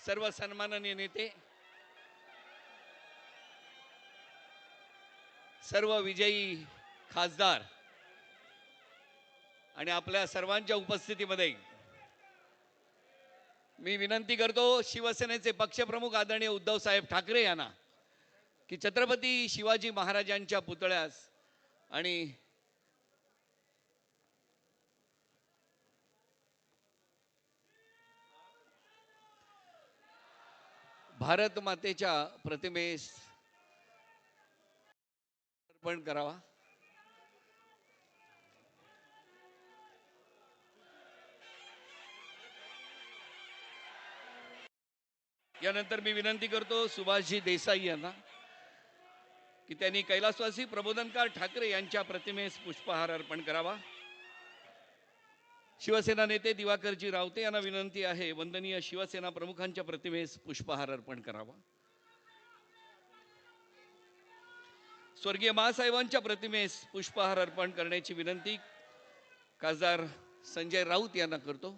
सर्व सन्माननीय नेते, सर्व विजयी खासदार आणि आपल्या सर्वांच्या उपस्थितीमध्ये मी विनंती करतो शिवसेनेचे पक्षप्रमुख आदरणीय उद्धव साहेब ठाकरे यांना की छत्रपती शिवाजी महाराजांच्या पुतळ्यास आणि भारत मातेच्या प्रतिमेस अर्पण करावा। यानंतर मी विनंती करतो सुभाषजी देसाई यांना की त्यांनी कैलासवासी प्रबोधनकार ठाकरे यांच्या प्रतिमेस पुष्पहार अर्पण करावा। शिवसेना नेते दिवाकरजी रावते यांना विनंती आहे वंदनीय शिवसेना प्रमुखांच्या प्रतिमेस पुष्पहार अर्पण करावा। स्वर्गीय महासाहेबांच्या प्रतिमेस पुष्पहार अर्पण करण्याची विनंती खासदार संजय राऊत यांना करतो।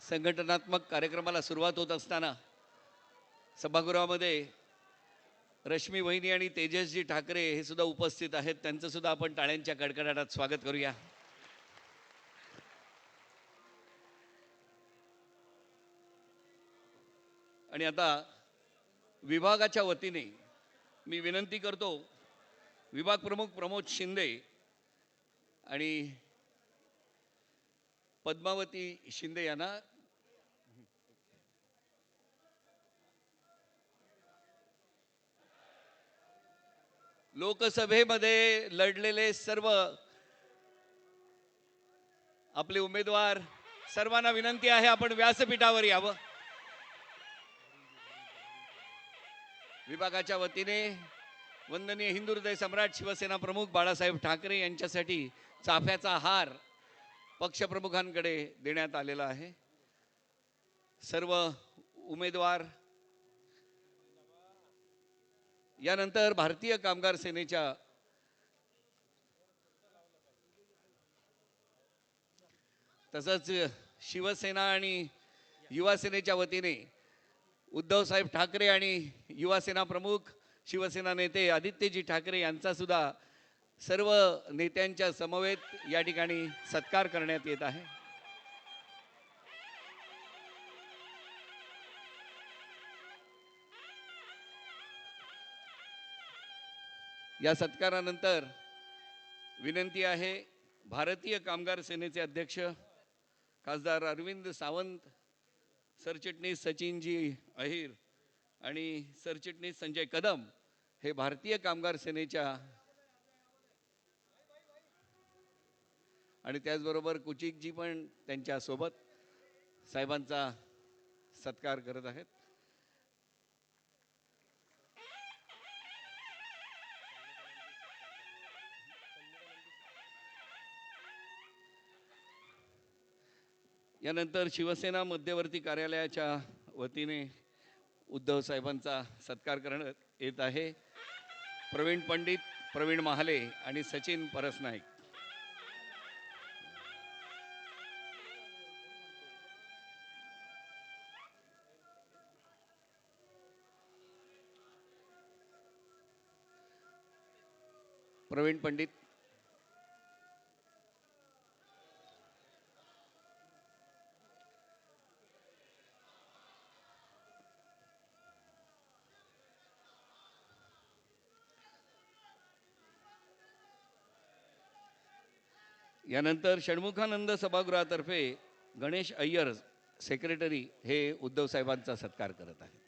संघटनात्मक कार्यक्रमाला सुरुवात होत असताना सभागृहामध्ये रश्मी वहिनी आणि तेजसजी ठाकरे हे सुद्धा उपस्थित आहेत, त्यांचं सुद्धा आपण टाळ्यांच्या कडकडाटात स्वागत करूया। आणि आता विभागाच्या वतीने मी विनंती करतो विभाग प्रमुख प्रमोद शिंदे आणि पद्मावती शिंदे यांना लोकसभेमध्ये लढलेले सर्व आपले उमेदवार सर्वांना विनंती आहे आपण व्यासपीठावर यावं। विभागाच्या वतीने वंदनीय हिंदू हृदय सम्राट शिवसेना प्रमुख बाळासाहेब ठाकरे यांच्यासाठी चाफ्याचा हार पक्षप्रमुखांकडे देण्यात आलेला आहे। सर्व उमेदवार यानंतर भारतीय कामगार सेनेच्या तसंच शिवसेना आणि युवा सेनेच्या वतीने उद्धव साहेब ठाकरे आणि युवा सेना प्रमुख शिवसेना नेते आदित्यजी ठाकरे यांचा सुद्धा सर्व नेत्यांच्या समवेत या ठिकाणी सत्कार करण्यात येत आहे। या सत्कारानंतर विनंती आहे भारतीय कामगार सेनेचे अध्यक्ष खासदार अरविंद सावंत, सरचिटणीस सचिनजी अहिर आणि सरचिटणीस संजय कदम हे भारतीय कामगार सेनेच्या आणि त्याचबरोबर कुचिकजी पण त्यांच्या सोबत साहेबांचा सत्कार करत आहेत। यानंतर शिवसेना मध्यवर्ती कार्यालयाच्या वतीने उद्धव साहेबांचा सत्कार करण्यात येत आहे। प्रवीण पंडित, प्रवीण महाले आणि सचिन परसनाईक। प्रवीण पंडित, यानंतर षण्मुखानंद सभागृहातर्फे गणेश अय्यर सेक्रेटरी हे उद्धव साहेबांचा सत्कार करत आहेत.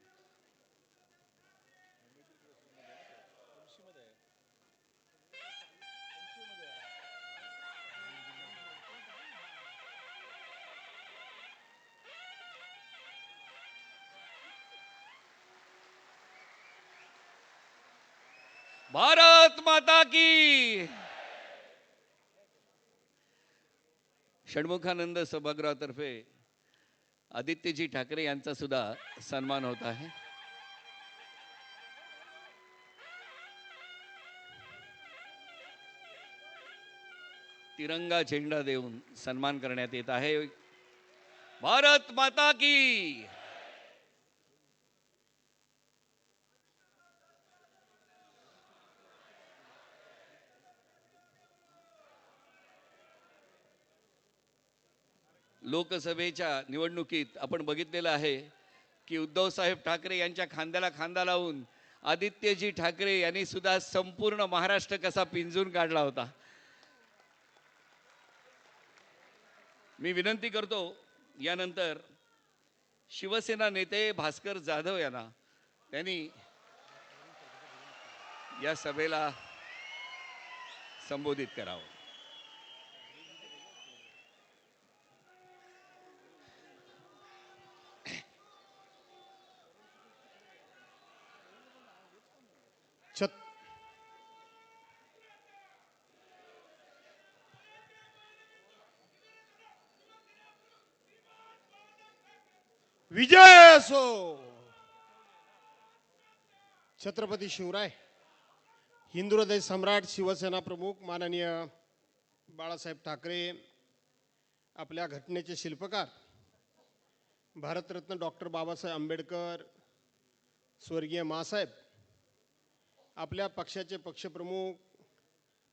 भारत माता की. षण्मुखानंद सभागृहातर्फे आदित्यजी ठाकरे यांचा सुद्धा सन्मान होत आहे. तिरंगा झेंडा देऊन सन्मान करण्यात येत आहे. भारत माता की. लोकसभेच्या निवडणुकीत आपण बघितलेलं आहे की उद्धव साहेब ठाकरे यांच्या खांद्याला खांदा लावून आदित्यजी ठाकरे यांनी सुद्धा संपूर्ण महाराष्ट्र कसा पिंजून काढला होता. मी विनंती करतो यानंतर शिवसेना नेते भास्कर जाधव यांना त्यांनी या सभेला संबोधित करावं. विजय असो. छत्रपती शिवराय हिंदू हृदय सम्राट शिवसेना प्रमुख माननीय बाळासाहेब ठाकरे, आपल्या घटनेचे शिल्पकार भारतरत्न डॉक्टर बाबासाहेब आंबेडकर, स्वर्गीय मासाहेब, आपल्या पक्षाचे पक्षप्रमुख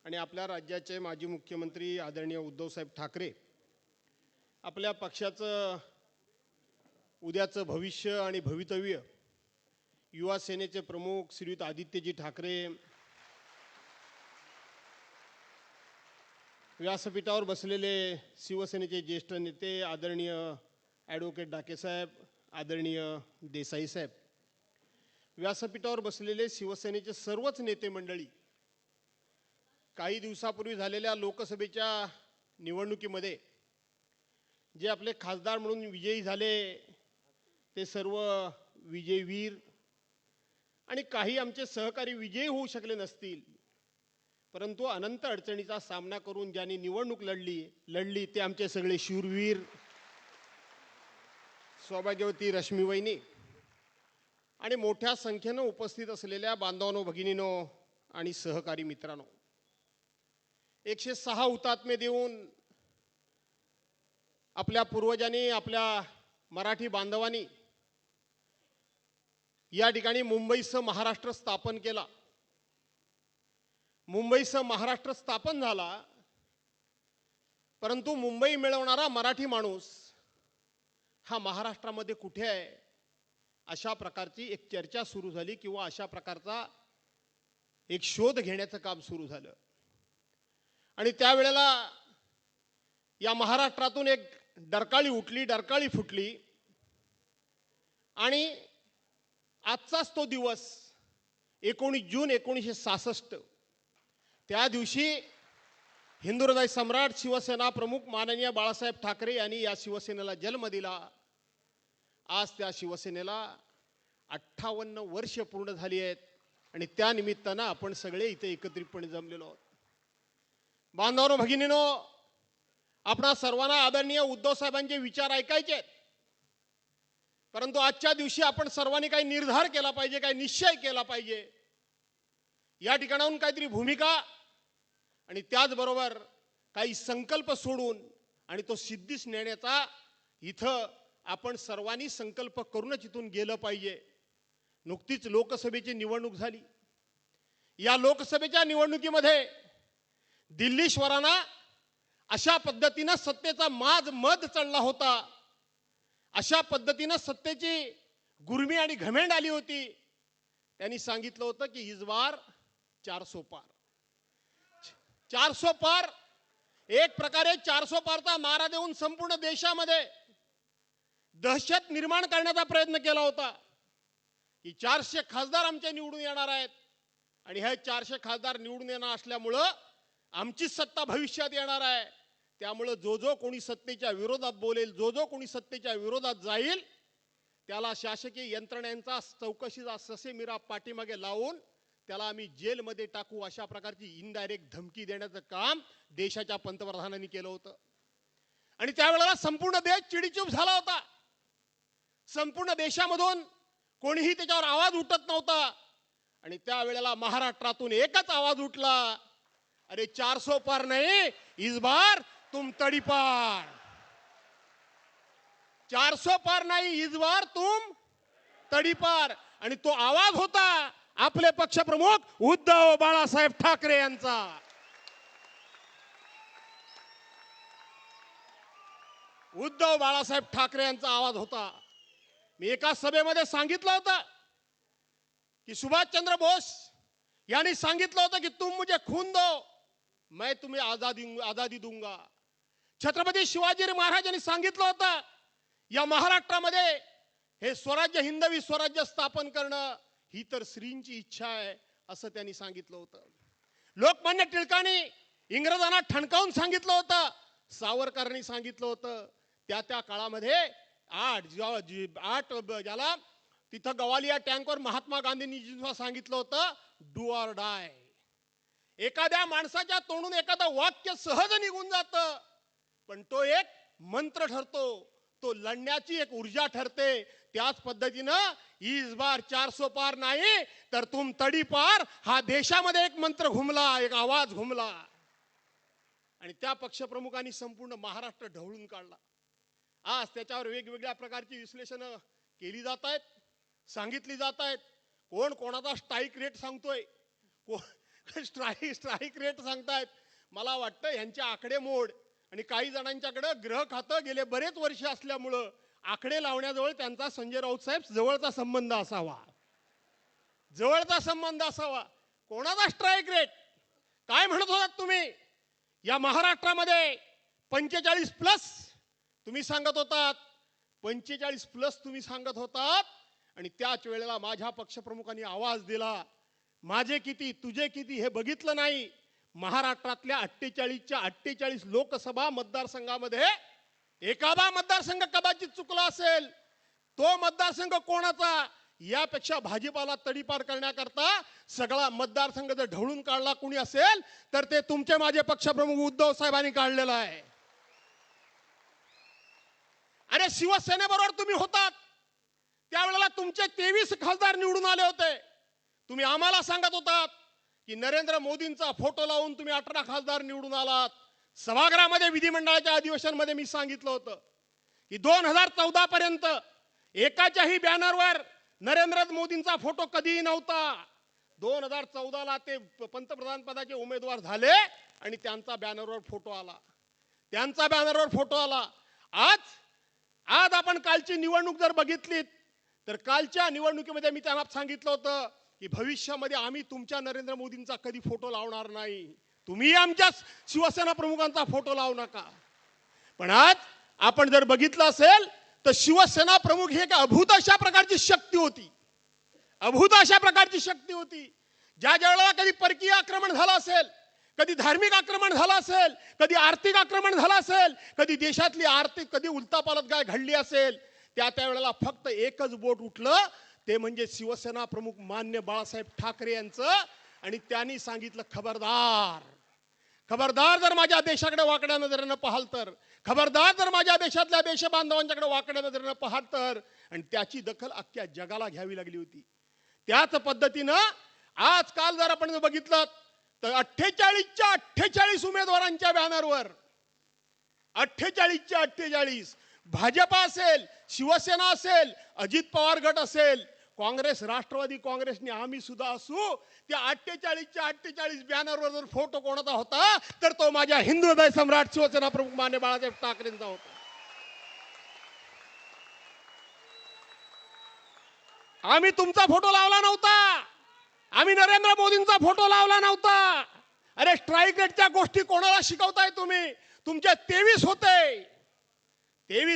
आणि आपल्या राज्याचे माजी मुख्यमंत्री आदरणीय उद्धवसाहेब ठाकरे, आपल्या पक्षाचं उद्याचं भविष्य आणि भवितव्य युवा सेनेचे प्रमुख श्रीयुत आदित्यजी ठाकरे, व्यासपीठावर बसलेले शिवसेनेचे ज्येष्ठ नेते आदरणीय ॲडव्होकेट डाकेसाहेब, आदरणीय देसाई साहेब, व्यासपीठावर बसलेले शिवसेनेचे सर्वच नेते मंडळी, काही दिवसापूर्वी झालेल्या लोकसभेच्या निवडणुकीमध्ये जे आपले खासदार म्हणून विजयी झाले ते सर्व विजयवीर आणि काही आमचे सहकारी विजयी होऊ शकले नसतील, परंतु अनंत अडचणीचा सामना करून ज्यांनी निवडणूक लढली ते आमचे सगळे शूरवीर, सौभाग्यवती रश्मीवहिनी आणि मोठ्या संख्येनं उपस्थित असलेल्या बांधवांनो, भगिनींनो आणि सहकारी मित्रांनो, 106 हुतात्मे देऊन आपल्या पूर्वजांनी, आपल्या मराठी बांधवांनी या ठिकाणी मुंबईसह महाराष्ट्र स्थापन केला. मुंबईसह महाराष्ट्र स्थापन झाला, परंतु मुंबई मिळवणारा मराठी माणूस हा महाराष्ट्रामध्ये कुठे आहे, अशा प्रकारची एक चर्चा सुरू झाली किंवा अशा प्रकारचा एक शोध घेण्याचं काम सुरू झालं. आणि त्यावेळेला या महाराष्ट्रातून एक डरकाळी उठली, डरकाळी फुटली आणि आजचाच तो दिवस 19 जून 1966, त्या दिवशी हिंदू हृदय सम्राट शिवसेना प्रमुख माननीय बाळासाहेब ठाकरे यांनी या शिवसेनेला जन्म दिला. आज त्या शिवसेनेला 58 वर्ष पूर्ण झाली आहेत आणि त्या निमित्तानं आपण सगळे इथे एकत्रितपणे जमलेलो आहोत. बांधवांनो, भगिनींनो, आपणा सर्वांना आदरणीय उद्धव साहेबांचे विचार ऐकायचे आहेत, परंतु आजच्या दिवशी आपण सर्वांनी काही निर्धार केला पाहिजे, काही निश्चय केला पाहिजे. या ठिकाणाहून काहीतरी भूमिका आणि त्याचबरोबर काही संकल्प सोडून आणि तो सिद्धीस नेण्याचा इथं आपण सर्वांनी संकल्प करूनच इथून गेलं पाहिजे. नुकतीच लोकसभेची निवडणूक झाली. या लोकसभेच्या निवडणुकीमध्ये दिल्लीश्वरांना अशा पद्धतीनं सत्तेचा मद चढला होता, अशा पद्धतीनं सत्तेची गुर्मी आणि घमेंड आली होती. त्यांनी सांगितलं होतं की इस बार 400 पार. 400 पार एक प्रकारे 400 पारचा नारा देऊन संपूर्ण देशामध्ये दहशत निर्माण करण्याचा प्रयत्न केला होता की 400 खासदार आमचे निवडून येणार आहेत आणि हे 400 खासदार निवडून येणार असल्यामुळं आमची सत्ता भविष्यात येणार आहे. त्यामुळे जो जो कोणी सत्तेच्या विरोधात बोलेल, जो जो कोणी सत्तेच्या विरोधात जाईल, त्याला शासकीय यंत्रणेचा चौकशीचा ससेमिरा पाठीमागे लावून त्याला आम्ही जेलमध्ये टाकू, अशा प्रकारची इनडायरेक्ट धमकी देण्याचं काम देशाच्या पंतप्रधानांनी केलं होतं. आणि त्यावेळेला संपूर्ण देश चिडीचूप झाला होता. संपूर्ण देशामधून कोणीही त्याच्यावर आवाज उठत नव्हता. आणि त्यावेळेला महाराष्ट्रातून एकच आवाज उठला, अरे 400 पार नहीं, इस बार तुम तडीपार. 400 पार नाही, इस बार तुम तडीपार. आणि तो आवाज होता आपले पक्षप्रमुख उद्धव बाळासाहेब ठाकरे यांचा. उद्धव बाळासाहेब ठाकरे यांचा आवाज होता. मी एका सभेमध्ये सांगितलं होतं की सुभाषचंद्र बोस यांनी सांगितलं होतं की तुम मुझे खून दो, मैं तुम्हें आजादी दूंगा. छत्रपती शिवाजी महाराज यांनी सांगितलं होतं या महाराष्ट्रामध्ये हे स्वराज्य, हिंदवी स्वराज्य स्थापन करणं ही तर श्रींची इच्छा आहे, असं त्यांनी सांगितलं होतं. लोकमान्य टिळकांनी इंग्रजांना ठणकावून सांगितलं होतं, सावरकरांनी सांगितलं होतं. त्या काळामध्ये ज्याला तिथं गवालिया टँकवर महात्मा गांधींनी सांगितलं होतं, डू ऑर डाय. एखाद्या माणसाच्या तोंडून एखादं वाक्य सहज निघून जातं, पण तो एक मंत्र ठरतो, तो लढण्याची एक ऊर्जा ठरते. त्याच पद्धतीनं इस बार 400 पार नाही तर तुम तडी पार हा देशामध्ये एक मंत्र घुमला, एक आवाज घुमला. आणि त्या पक्षप्रमुखांनी संपूर्ण महाराष्ट्र ढवळून काढला. आज त्याच्यावर वेगवेगळ्या प्रकारची विश्लेषण केली जात आहेत, सांगितली जात आहेत. कोण कोणाचा स्ट्राईक रेट सांगतोय, स्ट्राईक रेट सांगतायत. मला वाटतं यांच्या आकडेमोड आणि काही जणांच्याकडे ग्रह खातं गेले बरेच वर्ष असल्यामुळं आकडे लावण्याजवळ त्यांचा संजय राऊत साहेब जवळचा संबंध असावा, जवळचा संबंध असावा. कोणाचा स्ट्राईक रेट काय म्हणत होतात तुम्ही? या महाराष्ट्रामध्ये 45+ तुम्ही सांगत होतात, 45+ तुम्ही सांगत होतात. आणि त्याच वेळेला माझ्या पक्षप्रमुखांनी आवाज दिला, माझे किती तुझे किती हे बघितलं नाही. महाराष्ट्रातल्या 48च्या 48 लोकसभा मतदारसंघामध्ये एखादा मतदारसंघ कदाचित चुकला असेल, तो मतदारसंघ कोणाचा यापेक्षा भाजपाला तडीपार करण्याकरता सगळा मतदारसंघ जर ढवळून काढला कुणी असेल तर ते तुमचे माझे पक्षप्रमुख उद्धव साहेबांनी काढलेला आहे. अरे शिवसेनेबरोबर तुम्ही होतात त्यावेळेला तुमचे 23 खासदार निवडून आले होते. तुम्ही आम्हाला सांगत होतात की नरेंद्र मोदींचा फोटो लावून तुम्ही 18 खासदार निवडून आलात. सभागृहामध्ये विधिमंडळाच्या अधिवेशनामध्ये मी सांगितलं होतं की 2014 पर्यंत एकाच्याही बॅनरवर नरेंद्र मोदींचा फोटो कधीही नव्हता. 2014ला ते पंतप्रधान पदाचे उमेदवार झाले आणि त्यांचा बॅनरवर फोटो आला, त्यांचा बॅनरवर फोटो आला. आज आपण कालची निवडणूक जर बघितलीत तर कालच्या निवडणुकीमध्ये मी त्यांना सांगितलं होतं की भविष्यामध्ये आम्ही तुमच्या नरेंद्र मोदींचा कधी फोटो लावणार नाही, तुम्ही आमच्या शिवसेना प्रमुखांचा फोटो लावू नका. पण आज आपण जर बघितलं असेल तर शिवसेना प्रमुख ही एक अभूत अशा प्रकारची शक्ती होती, अभूत अशा प्रकारची शक्ती होती. ज्या वेळेला कधी परकीय आक्रमण झालं असेल, कधी धार्मिक आक्रमण झालं असेल, कधी आर्थिक आक्रमण झालं असेल, कधी देशातली आर्थिक कधी उलटापालट काय घडली असेल, त्यावेळेला फक्त एकच बोट उठलं, ते म्हणजे शिवसेना प्रमुख मान्य बाळासाहेब ठाकरे यांचं. आणि त्यांनी सांगितलं, खबरदार खबरदार जर माझ्या देशाकडे वाकड्या नजरेनं पाहाल तर, खबरदार जर माझ्या देशातल्या देशबांधवांच्याकडे वाकड्या नजरेनं पाहाल तर. आणि त्याची दखल अख्ख्या जगाला घ्यावी लागली होती. त्याच पद्धतीनं आजकाल जर आपण बघितलं तर 48च्या 48 उमेदवारांच्या बॅनरवर 48च्या 48 भाजपा असेल, शिवसेना असेल, अजित पवार गट असेल, काँग्रेस, राष्ट्रवादी काँग्रेसने आम्ही सुद्धा असू, त्या 48च्या 48 बॅनरवर जर फोटो कोणाचा होता तर तो माझ्या हिंदू हृदय सम्राट शिवसेना प्रमुख मान्य बाळासाहेब ठाकरेंचा होता. आम्ही तुमचा फोटो लावला नव्हता, आम्ही नरेंद्र मोदींचा फोटो लावला नव्हता. अरे स्ट्राईक रेटच्या गोष्टी कोणाला शिकवताय तुम्ही? तुमचे 23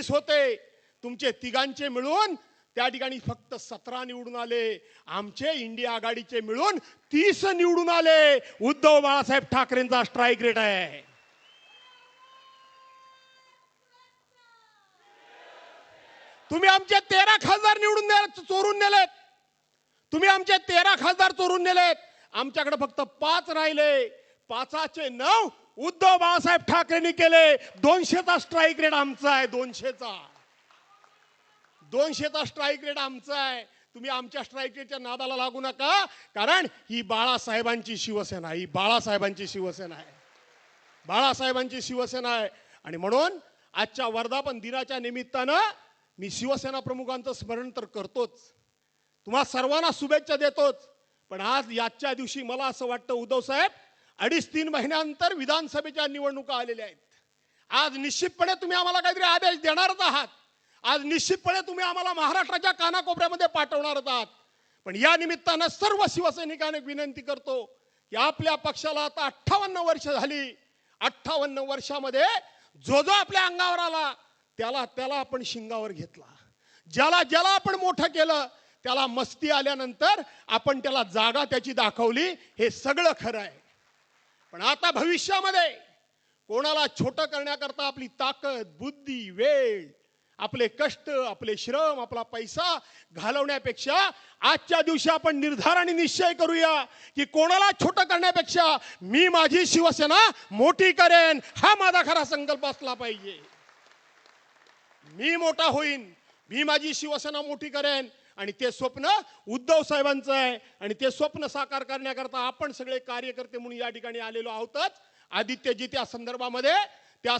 होते तुमचे तिघांचे मिळून त्या ठिकाणी फक्त 17 निवडून आले. आमचे इंडिया आघाडीचे मिळून 30 निवडून आले. उद्धव बाळासाहेब ठाकरेंचा स्ट्राईक रेट आहे. तुम्ही आमचे 13 खासदार चोरून नेलेत. तुम्ही आमचे 13 खासदार चोरून नेलेत. आमच्याकडे फक्त 5 राहिले. 5चे 9 उद्धव बाळासाहेब ठाकरेंनी केले. 200चा स्ट्राईक रेट आमचा आहे. 200चा स्ट्राईक रेट आमचा आहे. तुम्ही आमच्या स्ट्राईक रेटच्या नादाला लागू नका, कारण ही बाळासाहेबांची शिवसेना आहे. बाळासाहेबांची शिवसेना आहे. आणि म्हणून आजच्या वर्धापन दिनाच्या निमित्तानं मी शिवसेना प्रमुखांचं स्मरण तर करतोच, तुम्हा सर्वांना शुभेच्छा देतोच. पण आज याच्या दिवशी मला असं वाटतं, उद्धव साहेब, 2.5-3 महिन्यानंतर विधानसभेच्या निवडणुका आलेल्या आहेत. आज निश्चितपणे तुम्ही आम्हाला काहीतरी आदेश देणारच आहात. आज निश्चितपणे तुम्ही आम्हाला महाराष्ट्राच्या कानाकोपऱ्यामध्ये पाठवणारच आहात. पण या निमित्तानं सर्व शिवसैनिकांना विनंती करतो की आपल्या पक्षाला आता 58 वर्ष झाली. 58 वर्षामध्ये जो आपल्या अंगावर आला त्याला आपण शिंगावर घेतला. ज्याला आपण मोठं केलं त्याला मस्ती आल्यानंतर आपण त्याला जागा त्याची दाखवली. हे सगळं खरं आहे. पण आता भविष्यामध्ये कोणाला छोटं करण्याकरता आपली ताकद, बुद्धी, वेळ, आपले कष्ट, आपले श्रम, आपला पैसा घालवण्यापेक्षा आजच्या दिवशी आपण निर्धार आणि निश्चय करूया की कोणाला छोटं करण्यापेक्षा मी माझी शिवसेना मोठी करेन. हा माझा खरा संकल्प असला पाहिजे. मी मोठा होईन, मी माझी शिवसेना मोठी करेन. आणि ते स्वप्न उद्धव साहेबांचं आहे. आणि ते स्वप्न साकार करण्याकरता आपण सगळे कार्यकर्ते म्हणून या ठिकाणी आलेलो आहोतच. आदित्यजी त्या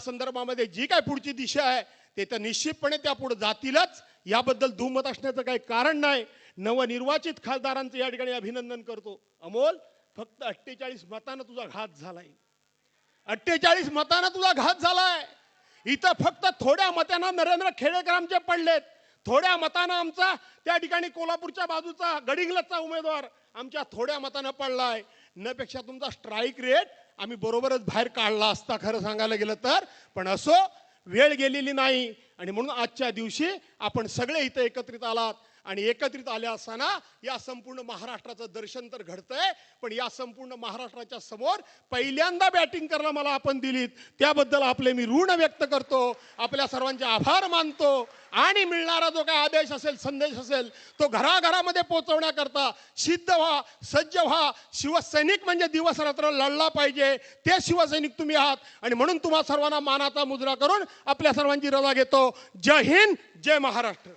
संदर्भामध्ये जी काय पुढची दिशा आहे ते तर निश्चितपणे त्या पुढे जातीलच. याबद्दल दुमत असण्याचं काही कारण नाही. नवनिर्वाचित खासदारांचं या ठिकाणी अभिनंदन करतो. अमोल, फक्त 48 मतानं तुझा घात झालाय. 48 मतानं तुझा घात झालाय. इथं फक्त थोड्या मतांना नरेंद्र खेडेकर आमचे पडलेत. थोड्या मतानं आमचा त्या ठिकाणी कोल्हापूरच्या बाजूचा गडिंग्लजचा उमेदवार आमच्या थोड्या मतानं पडलाय. नपेक्षा तुमचा स्ट्राईक रेट आम्ही बरोबरच बाहेर काढला असता, खरं सांगायला गेलं तर. पण असो, वेळ गेलेली नाही. आणि म्हणून आजच्या दिवशी आपण सगळे इथं एकत्रित आलात. आणि एकत्रित आले असताना या संपूर्ण महाराष्ट्राचं दर्शन तर घडतंय. पण या संपूर्ण महाराष्ट्राच्या समोर पहिल्यांदा बॅटिंग करायला मला आपण दिलीत, त्याबद्दल आपले मी ऋण व्यक्त करतो. आपल्या सर्वांचे आभार मानतो. आणि मिळणारा जो काही आदेश असेल, संदेश असेल, तो घराघरामध्ये पोहोचवण्याकरता सिद्ध व्हा, सज्ज व्हा. शिवसैनिक म्हणजे दिवस रात्र लढला पाहिजे, ते शिवसैनिक तुम्ही आहात. आणि म्हणून तुम्हा सर्वांना मानाचा मुजरा करून आपल्या सर्वांची रजा घेतो. जय हिंद, जय महाराष्ट्र.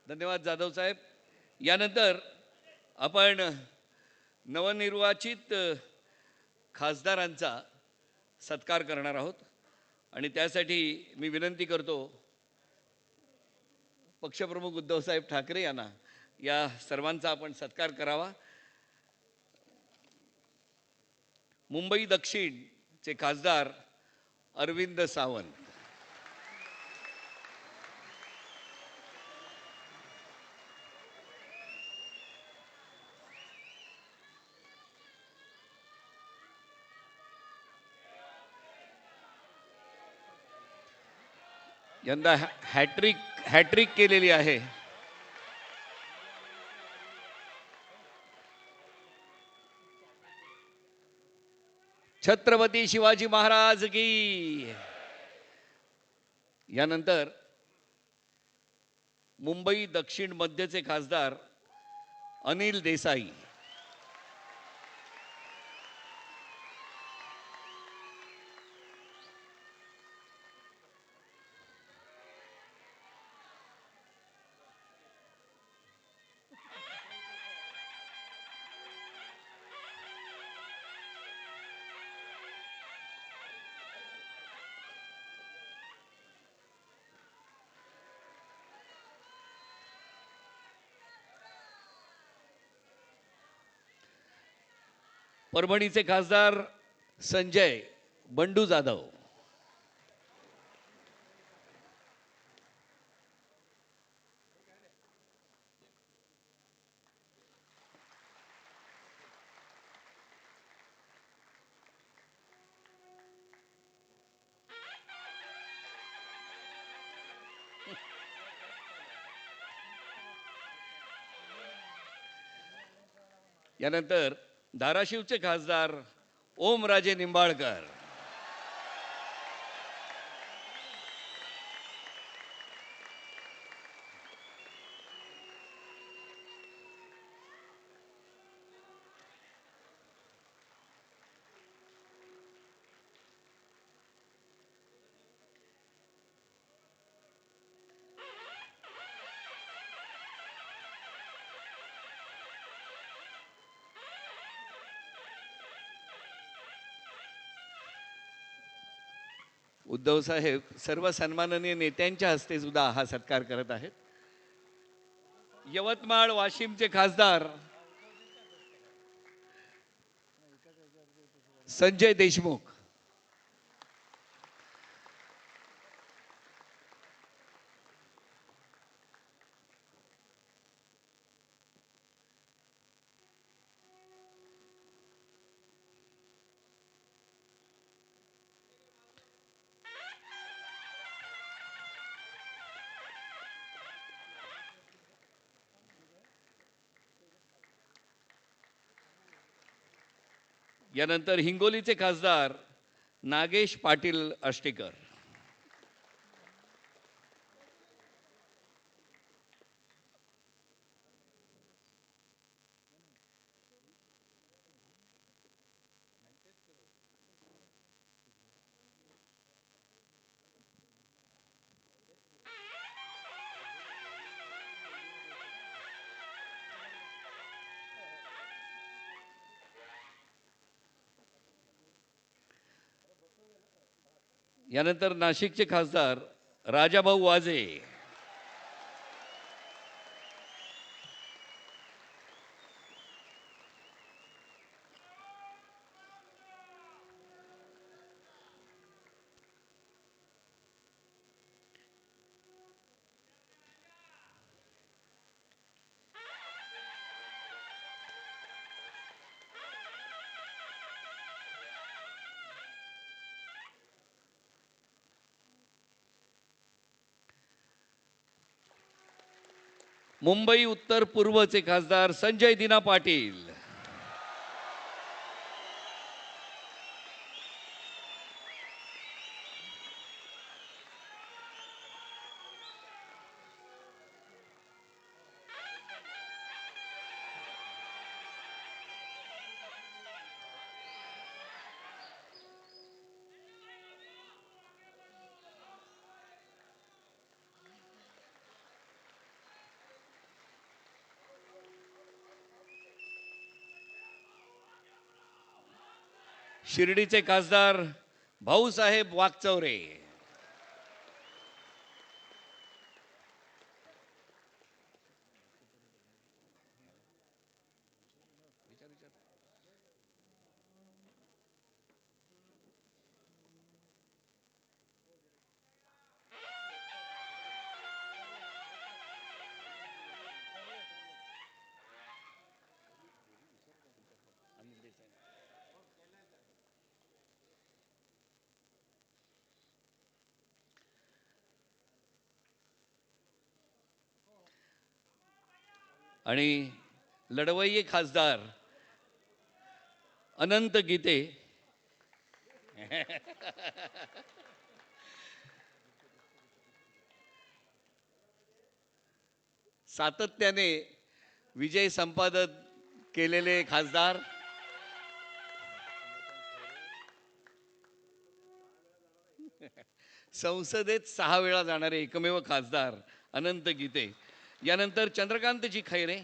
धन्यवाद जाधव साहेब. यानंतर आपण नवनिर्वाचित खासदारांचा सत्कार करणार आहोत. आणि त्यासाठी मी विनंती करतो पक्षप्रमुख उद्धवसाहेब ठाकरे यांना या सर्वांचा आपण सत्कार करावा. मुंबई दक्षिणचे खासदार अरविंद सावंत. यंदा हॅट्रिक केलेली आहे. छत्रपती शिवाजी महाराज की. यानंतर मुंबई दक्षिण मध्यचे खासदार अनिल देसाई. परभणीचे खासदार संजय बंडू जाधव. यानंतर धाराशिवचे खासदार ओमराजे निंबाळकर. उद्धव साहेब सर्व सन्माननीय नेत्यांच्या हस्ते सुद्धा हा सत्कार करत आहेत. यवतमाळ वाशिमचे खासदार संजय देशमुख. यानंतर हिंगोलीचे खासदार नागेश पाटील आष्टीकर. यानंतर नाशिकचे खासदार राजाभाऊ वाजे. मुंबई उत्तर पूर्वचे खासदार संजय दिना पाटील. शिर्डीचे खासदार भाऊसाहेब वाकचौरे. आणि लढवय्ये खासदार अनंत गीते. सातत्याने विजय संपादन केलेले खासदार. संसदेत 6 वेळा जाणारे एकमेव खासदार अनंत गीते. यानंतर चंद्रकांतजी खैरे.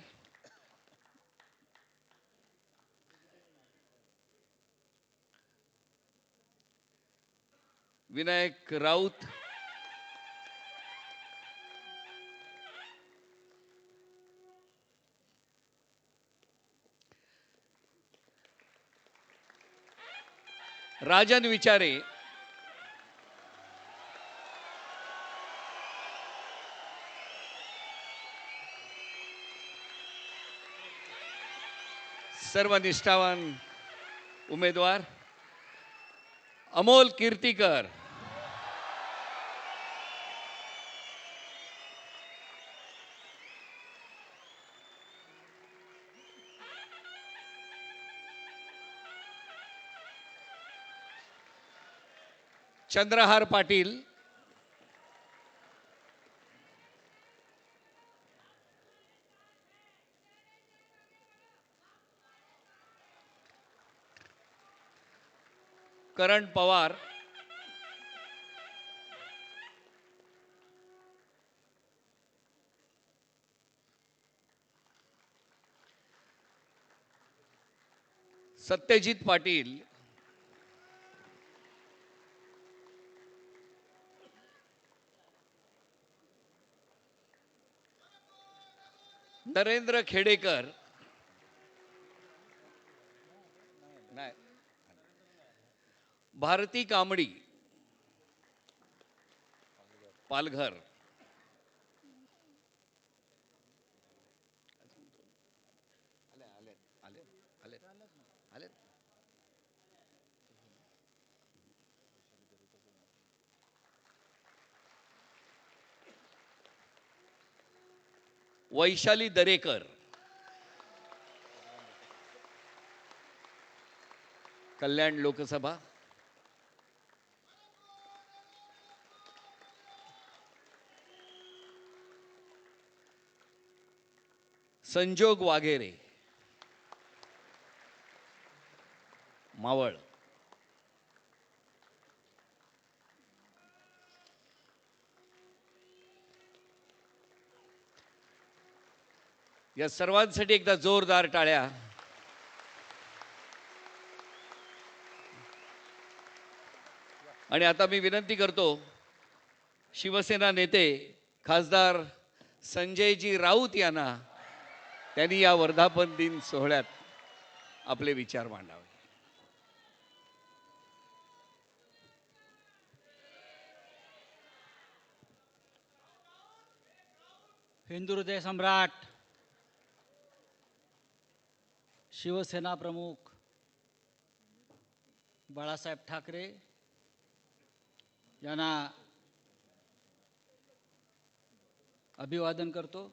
विनायक राऊत. राजन विचारे, सर्व निष्ठावान उमेदवार, अमोल कीर्तीकर, चंद्रहार पाटील, करण पवार, सत्यजित पाटील, नरेंद्र खेडेकर, नाही, भारती कांबडी, पालघर, वैशाली दरेकर, कल्याण लोकसभा, संजोग वाघेरे, मावळ, या सर्वांसाठी एकदा जोरदार टाळ्या. आणि आता मी विनंती करतो शिवसेना नेते खासदार संजयजी राऊत यांना, त्यांनी या वर्धापन दिन सोहळ्यात आपले विचार मांडावे. हिंदू हृदय सम्राट शिवसेना प्रमुख बाळासाहेब ठाकरे यांना अभिवादन करतो.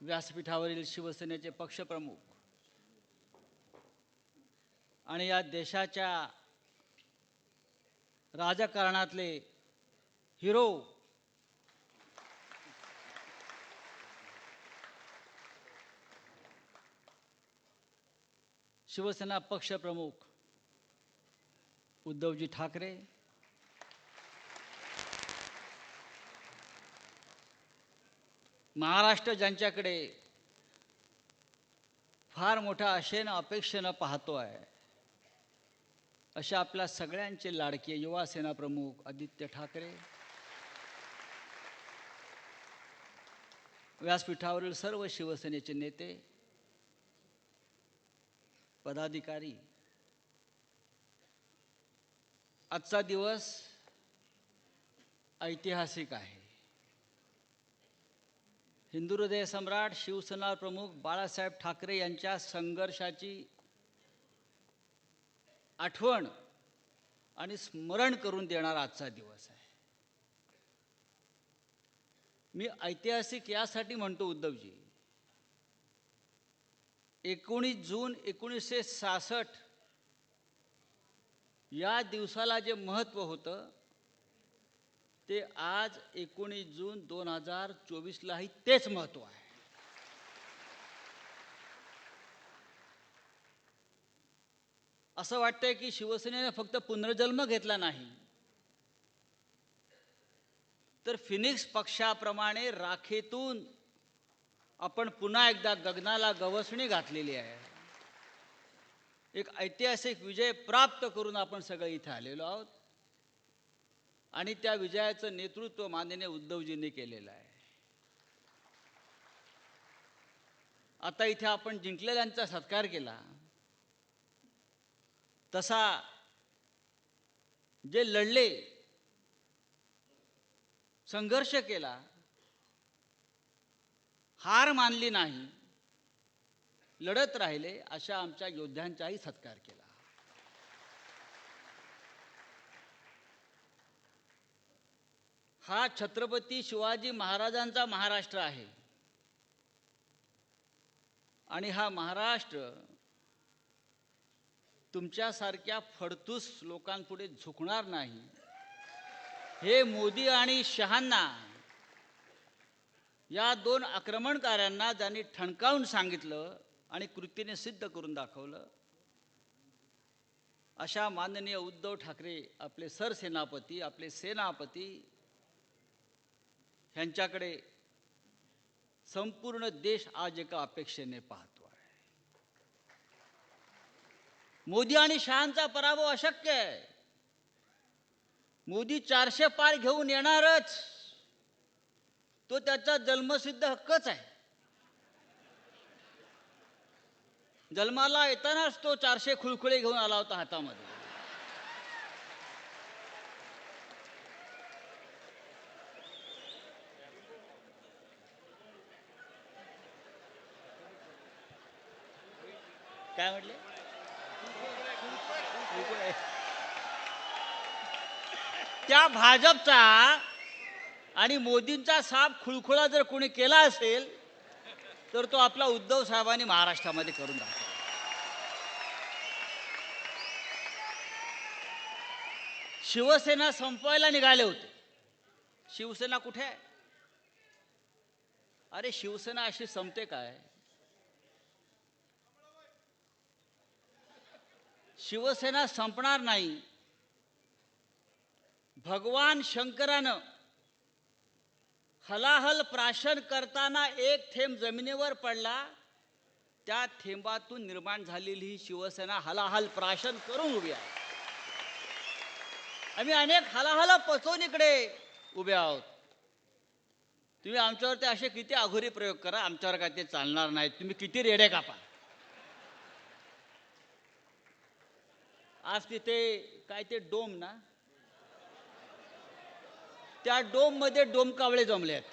व्यासपीठावरील शिवसेनेचे पक्षप्रमुख आणि या देशाच्या राजकारणातले हिरो शिवसेना पक्षप्रमुख उद्धवजी ठाकरे, महाराष्ट्र ज्यांच्याकडे फार मोठ्या आशेनं अपेक्षेनं पाहतो आहे, अशा आपल्या सगळ्यांचे लाडके युवा सेना प्रमुख आदित्य ठाकरे, व्यासपीठावरील सर्व शिवसेनेचे नेते, पदाधिकारी, आजचा दिवस ऐतिहासिक आहे. हिंदू हृदय सम्राट शिवसेना प्रमुख बाळासाहेब ठाकरे यांच्या संघर्षाची आठवण आणि स्मरण करून देणारा आजचा दिवस आहे. मी ऐतिहासिक यासाठी म्हणतो उद्धवजी, 19 जून 1966 या दिवसाला जे महत्त्व होतं ते आज 19 जून 2024लाही तेच महत्त्व आहे. असं वाटतंय की शिवसेनेने फक्त पुनर्जन्म घेतला नाही, तर फिनिक्स पक्षाप्रमाणे राखेतून आपण पुन्हा एकदा गगनाला गवसणी घातलेली आहे. एक ऐतिहासिक विजय प्राप्त करून आपण सगळे इथे आलेलो आहोत आणि त्या विजयाचं नेतृत्व माननीय उद्धवजींनी केलेलं आहे. आता इथे आपण जिंकलेल्यांचा सत्कार केला, तसा जे लढले, संघर्ष केला, हार मानली नाही, लढत राहिले, अशा आमच्या योद्ध्यांचाही सत्कार केला. हा छत्रपती शिवाजी महाराजांचा महाराष्ट्र आहे आणि हा महाराष्ट्र तुमच्यासारख्या फडतूस लोकांपुढे झुकणार नाही, हे मोदी आणि शहांना, या दोन आक्रमणकारांना ज्यांनी ठणकावून सांगितलं आणि कृतीने सिद्ध करून दाखवलं, अशा माननीय उद्धव ठाकरे आपले सरसेनापती, आपले सेनापती, ह्यांच्याकडे संपूर्ण देश आज एका अपेक्षेने पाहतो आहे. मोदी आणि शहांचा पराभव अशक्य आहे. मोदी 400 पार घेऊन येणारच, तो त्याचा जन्मसिद्ध हक्कच आहे. जन्माला येतानाच तो 400 खुळखुळे घेऊन आला होता हातामध्ये. काय म्हटले? त्या भाजपचा आणि मोदींचा साप खुळखुळा जर कोणी केला असेल तर तो आपला उद्धव साहेबांनी महाराष्ट्रामध्ये करून दाखवला. शिवसेना संपवायला निघाले होते. शिवसेना कुठे आहे? अरे शिवसेना अशी संपते काय? शिवसेना संपणार नाही. भगवान शंकरानं हलाहल प्राशन करताना एक थेंब जमिनीवर पडला, त्या थेंबातून निर्माण झालेली ही शिवसेना हलाहल प्राशन करून उभी आहे. आम्ही अनेक हलाहल पचवून इकडे उभे आहोत. तुम्ही आमच्यावरती असे किती अघोरी प्रयोग करा, आमच्यावर काय ते चालणार नाही. तुम्ही किती रेडे कापा. आज तिथे काय ते डोम ना, त्या डोम मध्ये डोम कावळे जमले आहेत.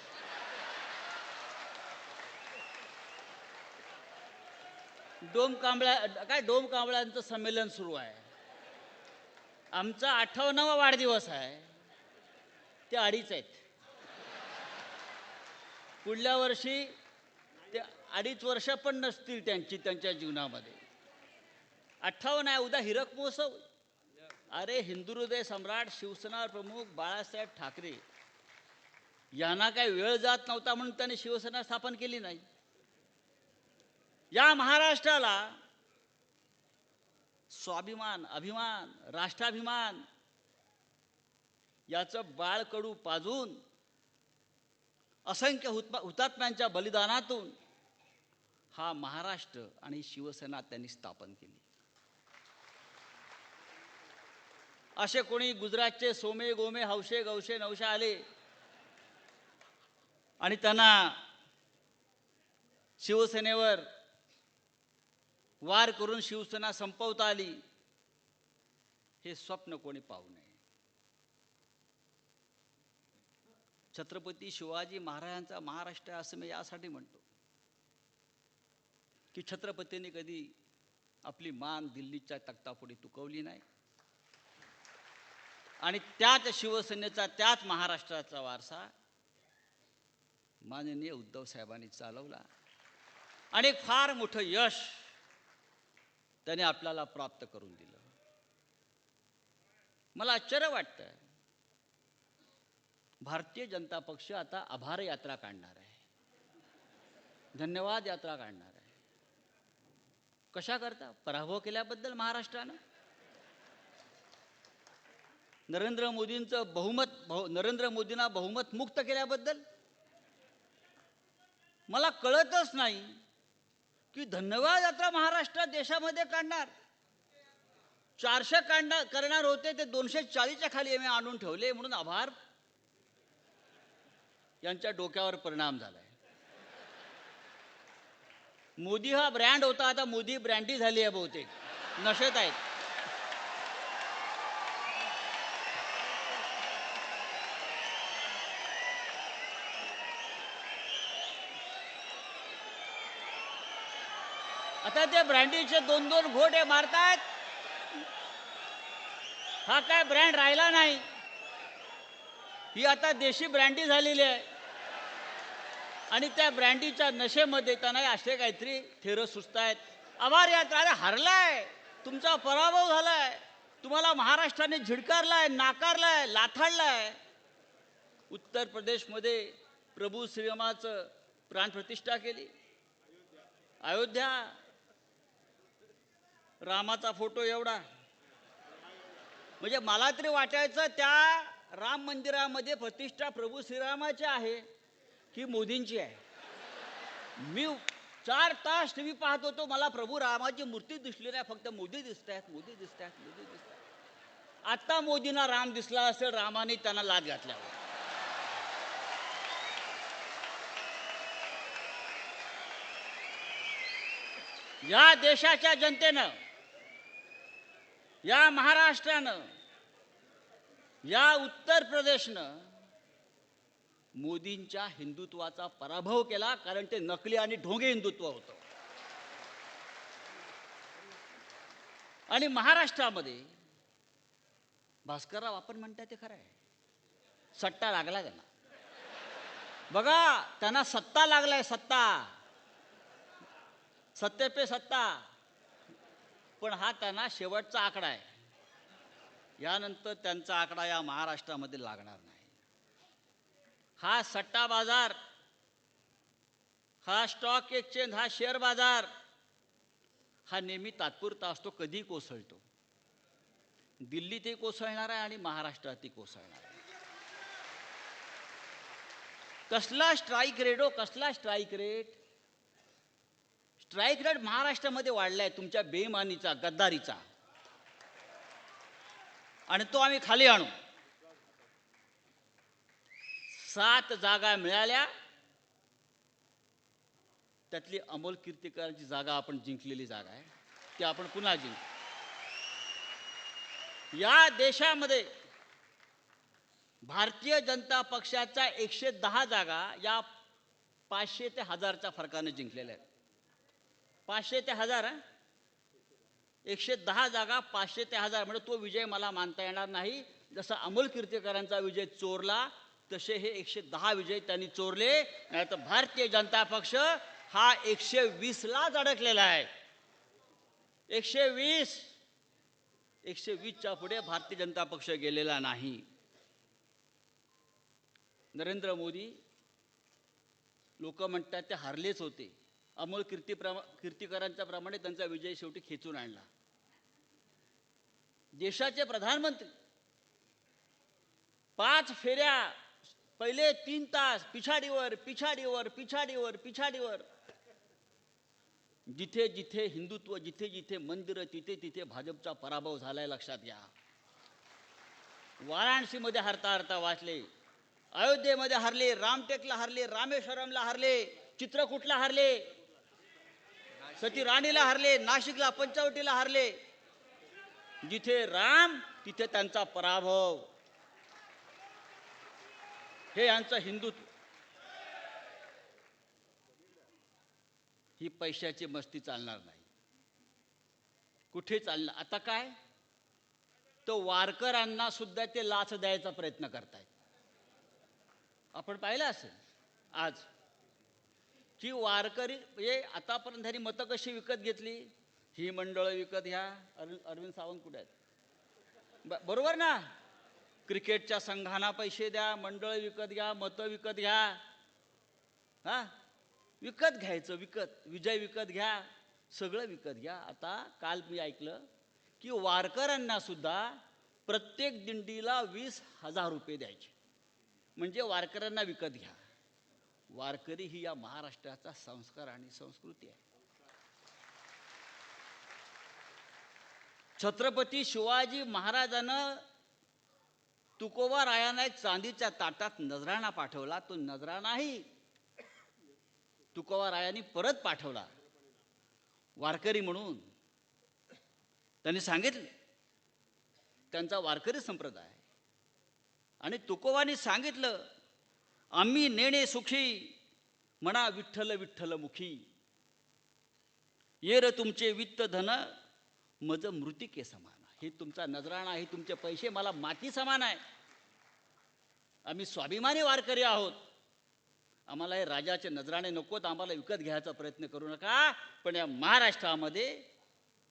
डोम कावळ्यांचं संमेलन सुरू आहे. आमचा 58वा वाढदिवस आहे, ते 2.5 आहेत. पुढल्या वर्षी ते 2.5 वर्ष पण नसतील त्यांच्या जीवनामध्ये. 58 आहे, उद्या हिरक महोत्सव. अरे हिंदुहृदय सम्राट शिवसेना प्रमुख बाळासाहेब ठाकरे यांना काही वेळ जात नव्हता म्हणून त्यांनी शिवसेना स्थापन केली नाही. या महाराष्ट्राला स्वाभिमान, अभिमान, राष्ट्राभिमान याचं बाळकडू पाजून असंख्य हुतात्म्यांच्या बलिदानातून हा महाराष्ट्र आणि शिवसेना त्यांनी स्थापन केली. असे कोणी गुजरातचे सोमे गोमे हौशे गौशे नौशे आले आणि त्यांना शिवसेनेवर वार करून शिवसेना संपवता आली, हे स्वप्न कोणी पाहू नये. छत्रपती शिवाजी महाराजांचा महाराष्ट्र असं मी यासाठी म्हणतो की छत्रपतींनी कधी आपली मान दिल्लीच्या तख्तापुढे तुकवली नाही आणि त्याच शिवसेनेचा, त्याच महाराष्ट्राचा वारसा माननीय उद्धव साहेबांनी चालवला आणि फार मोठं यश त्याने आपल्याला प्राप्त करून दिलं. मला आश्चर्य वाटतं, भारतीय जनता पक्ष आता आभार यात्रा काढणार आहे, धन्यवाद यात्रा काढणार आहे. कशा करता? पराभव केल्याबद्दल महाराष्ट्रानं. नरेंद्र मोदींना बहुमत मुक्त केल्याबद्दल. मला कळतच नाही की धन्यवाद यात्रा महाराष्ट्रात देशामध्ये काढणार. 400 करणार होते ते 240च्या खाली आम्ही आणून ठेवले म्हणून आभार यांच्या डोक्यावर परिणाम झालाय. मोदी हा ब्रँड होता, आता मोदी ब्रँडी झाली आहे बहुतेक, नशेत आहेत. आता ते ब्रँडीचे 2-2 घोटे मारतायत. हा काय ब्रँड राहिला नाही. ही आता देशी ब्रँडी झालेली आहे. आणि त्या ब्रँडीच्या नशेमध्ये त्यांना असे काहीतरी थेरं सुचतायत. आभार यात्रा, अरे हरलाय, तुमचा पराभव झालाय, तुम्हाला महाराष्ट्राने झिडकारलाय, नाकारलाय, लाथाडलाय. उत्तर प्रदेशमध्ये प्रभू श्रीरामाचं प्राणप्रतिष्ठा केली. अयोध्या, रामाचा फोटो एवढा. म्हणजे मला तरी वाटायचं त्या राम मंदिरामध्ये प्रतिष्ठा प्रभू श्रीरामाची आहे की मोदींची आहे. मी 4 तास टीव्ही पाहत होतो, मला प्रभू रामाची मूर्ती दिसली नाही, फक्त मोदी दिसत आहेत, मोदी दिसत आहेत, मोदी दिसत आहेत. आता मोदींना राम दिसला असेल, रामाने त्यांना लाद घातल्यावर. या देशाच्या जनतेनं, या महाराष्ट्रानं, या उत्तर प्रदेशनं मोदींच्या हिंदुत्वाचा पराभव केला, कारण ते नकली आणि ढोंगे हिंदुत्व होतं. आणि महाराष्ट्रामध्ये भास्करराव आपण म्हणताय ते खरं आहे, सट्टा लागला त्यांना. बघा, त्यांना सत्ता लागलाय, सत्ता, सत्ते पे सत्ता. पण हा त्यांना शेवटचा आकडा आहे. यानंतर त्यांचा आकडा या महाराष्ट्रामध्ये लागणार नाही. हा सट्टा बाजार, हा स्टॉक एक्सचेंज, हा शेअर बाजार, हा नेहमी तात्पुरता असतो, कधी कोसळतो. दिल्लीतही कोसळणार आहे आणि महाराष्ट्रातही कोसळणार आहे. कसला स्ट्राईक रेट हो, कसला स्ट्राईक रेट. स्ट्राईक रेट महाराष्ट्रामध्ये वाढलाय तुमच्या बेईमानीचा, गद्दारीचा, आणि तो आम्ही खाली आणू. 7 जागा मिळाल्या, त्यातली अमोल कीर्तीकरांची जागा आपण जिंकलेली जागा आहे, ती आपण पुन्हा जिंकू. या देशामध्ये भारतीय जनता पक्षाच्या 110 जागा या 500 ते 1000च्या फरकाने जिंकलेल्या आहेत. 500 ते 1000, 110 जागा 500 ते 1000, म्हणजे तो विजय मला मानता येणार नाही. जसा अमोल कीर्तीकरांचा विजय चोरला, तसे हे 110 विजय त्यांनी चोरले. नाही तर भारतीय जनता पक्ष हा 120लाच अडकलेला आहे. 120च्या पुढे भारतीय जनता पक्ष गेलेला नाही. नरेंद्र मोदी, लोक म्हणतात ते हारलेच होते. अमोल कीर्तीकरांच्या प्रमाणे त्यांचा विजय शेवटी खेचून आणला. देशाचे प्रधानमंत्री 5 फेऱ्या, पहिले 3 तास पिछाडीवर पिछाडीवर पिछाडीवर पिछाडीवर. जिथे जिथे हिंदुत्व, जिथे जिथे मंदिरं, तिथे तिथे भाजपचा पराभव झालाय, लक्षात घ्या. वाराणसीमध्ये हरता हरता वाचले, अयोध्येमध्ये हरले, रामटेकला हरले, रामेश्वरमला हरले, चित्रकूटला हरले, सती राणीला हरले, नाशिकला पंचवटीला हरले. जिथे राम तिथे त्यांचा पराभव. हे यांचं हिंदुत्व. ही पैशाची मस्ती चालणार नाही, कुठे चालणार. आता काय, तो वारकऱ्यांना सुद्धा ते लाच द्यायचा प्रयत्न करतायत. आपण पाहिलं असेल आज की वारकरी, म्हणजे आतापर्यंत त्यांनी मतं कशी विकत घेतली. ही मंडळं विकत घ्या. अरविंद सावंत कुठे आहेत, बरोबर ना. क्रिकेटच्या संघांना पैसे द्या, मंडळ विकत घ्या, मतं विकत घ्या. हा, विकत घ्यायचं, विकत, विजय विकत घ्या, सगळं विकत घ्या. आता काल मी ऐकलं की वारकऱ्यांना सुद्धा प्रत्येक दिंडीला 20,000 रुपये द्यायचे, म्हणजे वारकऱ्यांना विकत घ्या. वारकरी ही या महाराष्ट्राचा संस्कार आणि संस्कृती आहे. छत्रपती शिवाजी महाराजांना तुकोबा रायांना एक चांदीच्या ताटात नजराणा पाठवला. तो नजराणाही तुकोबा रायांनी परत पाठवला वारकरी म्हणून. त्यांनी सांगितलं त्यांचा वारकरी संप्रदाय. आणि तुकोबांनी सांगितलं, आम्ही नेणे सुखी म्हणा विठ्ठल विठ्ठल मुखी. ये र तुमचे वित्त धन मज मृतिके समान. हे तुमचा नजराणा, हे तुमचे पैसे मला माती समान आहे. आम्ही स्वाभिमानी वारकरी आहोत. आम्हाला हे राजाचे नजराणे नकोत, आम्हाला विकत घ्यायचा प्रयत्न करू नका. पण या महाराष्ट्रामध्ये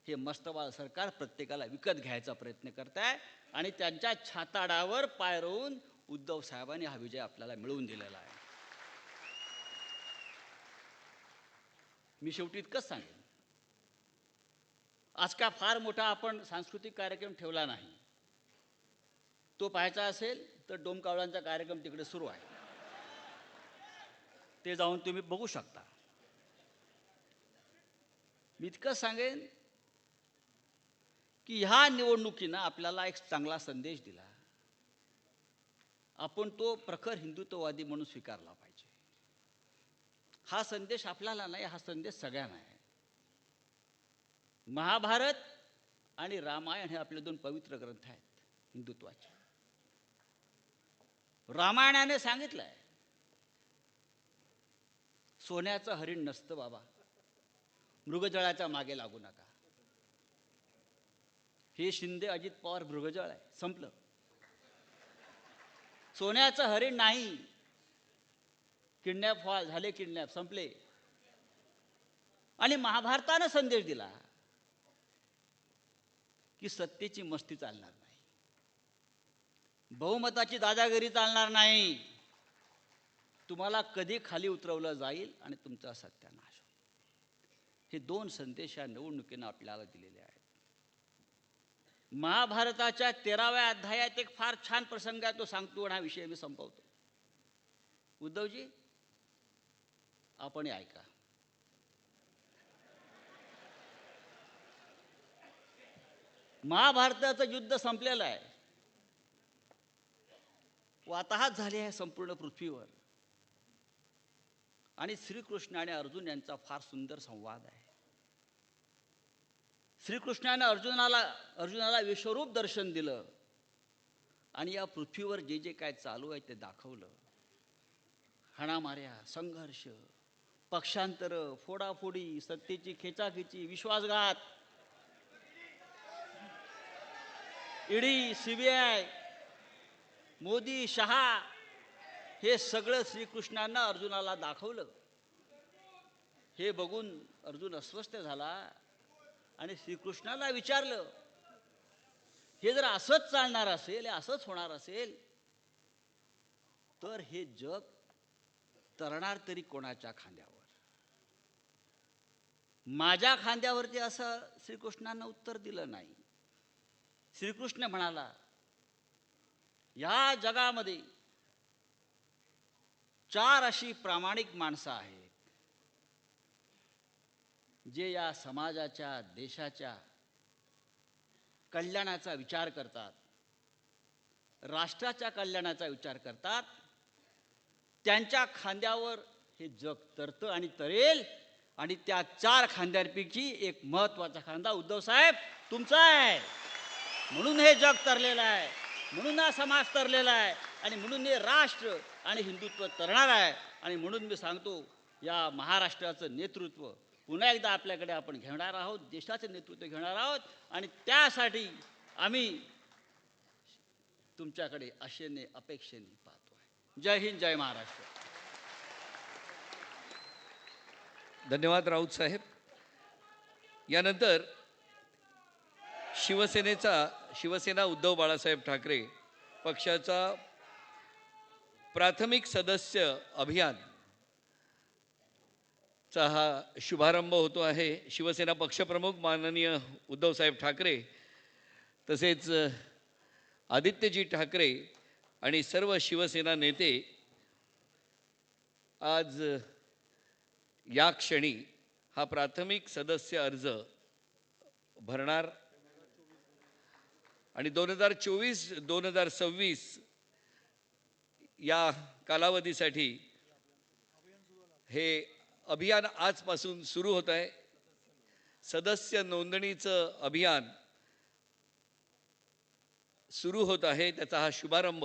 हे मस्तवाल सरकार प्रत्येकाला विकत घ्यायचा प्रयत्न करत आहे आणि त्यांच्या छाताडावर पाय रोवून उद्धव साहेबांनी हा विजय आपल्याला मिळवून दिलेला आहे. मी शेवटी इतकंच सांगेन, आज का फार मोठा आपण सांस्कृतिक कार्यक्रम ठेवला नाही. तो पाहायचा असेल तर डोमकावळांचा कार्यक्रम तिकडे सुरू आहे, ते जाऊन तुम्ही बघू शकता. मी इतकंच सांगेन की ह्या निवडणुकीनं आपल्याला एक चांगला संदेश दिला. आपण तो प्रखर हिंदुत्ववादी म्हणून स्वीकारला पाहिजे. हा संदेश आपल्याला नाही, हा संदेश सगळ्यांना आहे. महाभारत आणि रामायण हे आपले दोन पवित्र ग्रंथ आहेत हिंदुत्वाचे. रामायणाने सांगितलंय सोन्याचं हरिण नसतं बाबा, मृगजळाच्या मागे लागू नका. हे शिंदे अजित पवार मृगजळ आहे, संपलं. सोन्याचं हरिण नाही. किडनॅप झाले, किडनॅप संपले. आणि महाभारतानं संदेश दिला की सत्तेची मस्ती चालणार नाही, बहुमताची दादागिरी चालणार नाही. तुम्हाला कधी खाली उतरवलं जाईल आणि तुमचा सत्यानाश होईल. हे दोन संदेश या निवडणुकीनं आपल्याला दिलेले आहेत. महाभारताच्या 13व्या अध्यायात एक फार छान प्रसंग आहे, तो सांगतो आणि हा विषय मी संपवतो. उद्धवजी आपण ऐका. महाभारताचं युद्ध संपलेलं आहे, वाताहत झाली आहे संपूर्ण पृथ्वीवर. आणि श्रीकृष्ण आणि अर्जुन यांचा फार सुंदर संवाद आहे. श्रीकृष्णाने अर्जुनाला विश्वरूप दर्शन दिलं आणि या पृथ्वीवर जे जे काय चालू आहे ते दाखवलं. हाणामाऱ्या, संघर्ष, पक्षांतर, फोडाफोडी, सत्तेची खेचाखेची, विश्वासघात, ईडी, सीबीआय, मोदी, शहा, हे सगळं श्रीकृष्णानं अर्जुनाला दाखवलं. हे बघून अर्जुन अस्वस्थ झाला आणि श्रीकृष्णाला विचारलं, हे जर असंच चालणार असेल, असंच होणार असेल तर हे जग तरणार तरी कोणाच्या खांद्यावर? माझ्या खांद्यावरती असं श्रीकृष्णानं उत्तर दिलं नाही. श्रीकृष्ण म्हणाला, या जगामध्ये 4 अशी प्रामाणिक माणसं आहेत जे या समाजाच्या, देशाच्या कल्याणाचा विचार करतात, राष्ट्राच्या कल्याणाचा विचार करतात. त्यांच्या खांद्यावर हे जग तरतं आणि तरेल. आणि त्या 4 खांद्यांपैकी एक महत्त्वाचा खांदा उद्धव साहेब तुमचा आहे. म्हणून हे जग तरलेलं आहे, म्हणून हा समाज तरलेला आहे आणि म्हणून हे राष्ट्र आणि हिंदुत्व तरणार आहे. आणि म्हणून मी सांगतो, या महाराष्ट्राचं नेतृत्व पुन्हा एकदा आपल्याकडे आपण घेणार आहोत, देशाचं नेतृत्व घेणार आहोत. आणि त्यासाठी आम्ही तुमच्याकडे आशेने, अपेक्षेने पाहतो आहे. जय हिंद, जय महाराष्ट्र. धन्यवाद राऊत साहेब. यानंतर शिवसेना उद्धव बाळासाहेब ठाकरे पक्षाचा प्राथमिक सदस्य अभियान चा हा शुभारंभ होतो आहे. शिवसेना पक्षप्रमुख माननीय उद्धवसाहेब ठाकरे तसेच आदित्यजी ठाकरे आणि सर्व शिवसेना नेते आज या क्षणी हा प्राथमिक सदस्य अर्ज भरणार आणि 2024-2026 या कालावधीसाठी हे अभियान आजपासून सुरू होत आहे. सदस्य नोंदणीचं अभियान सुरू होत आहे. त्याचा हा शुभारंभ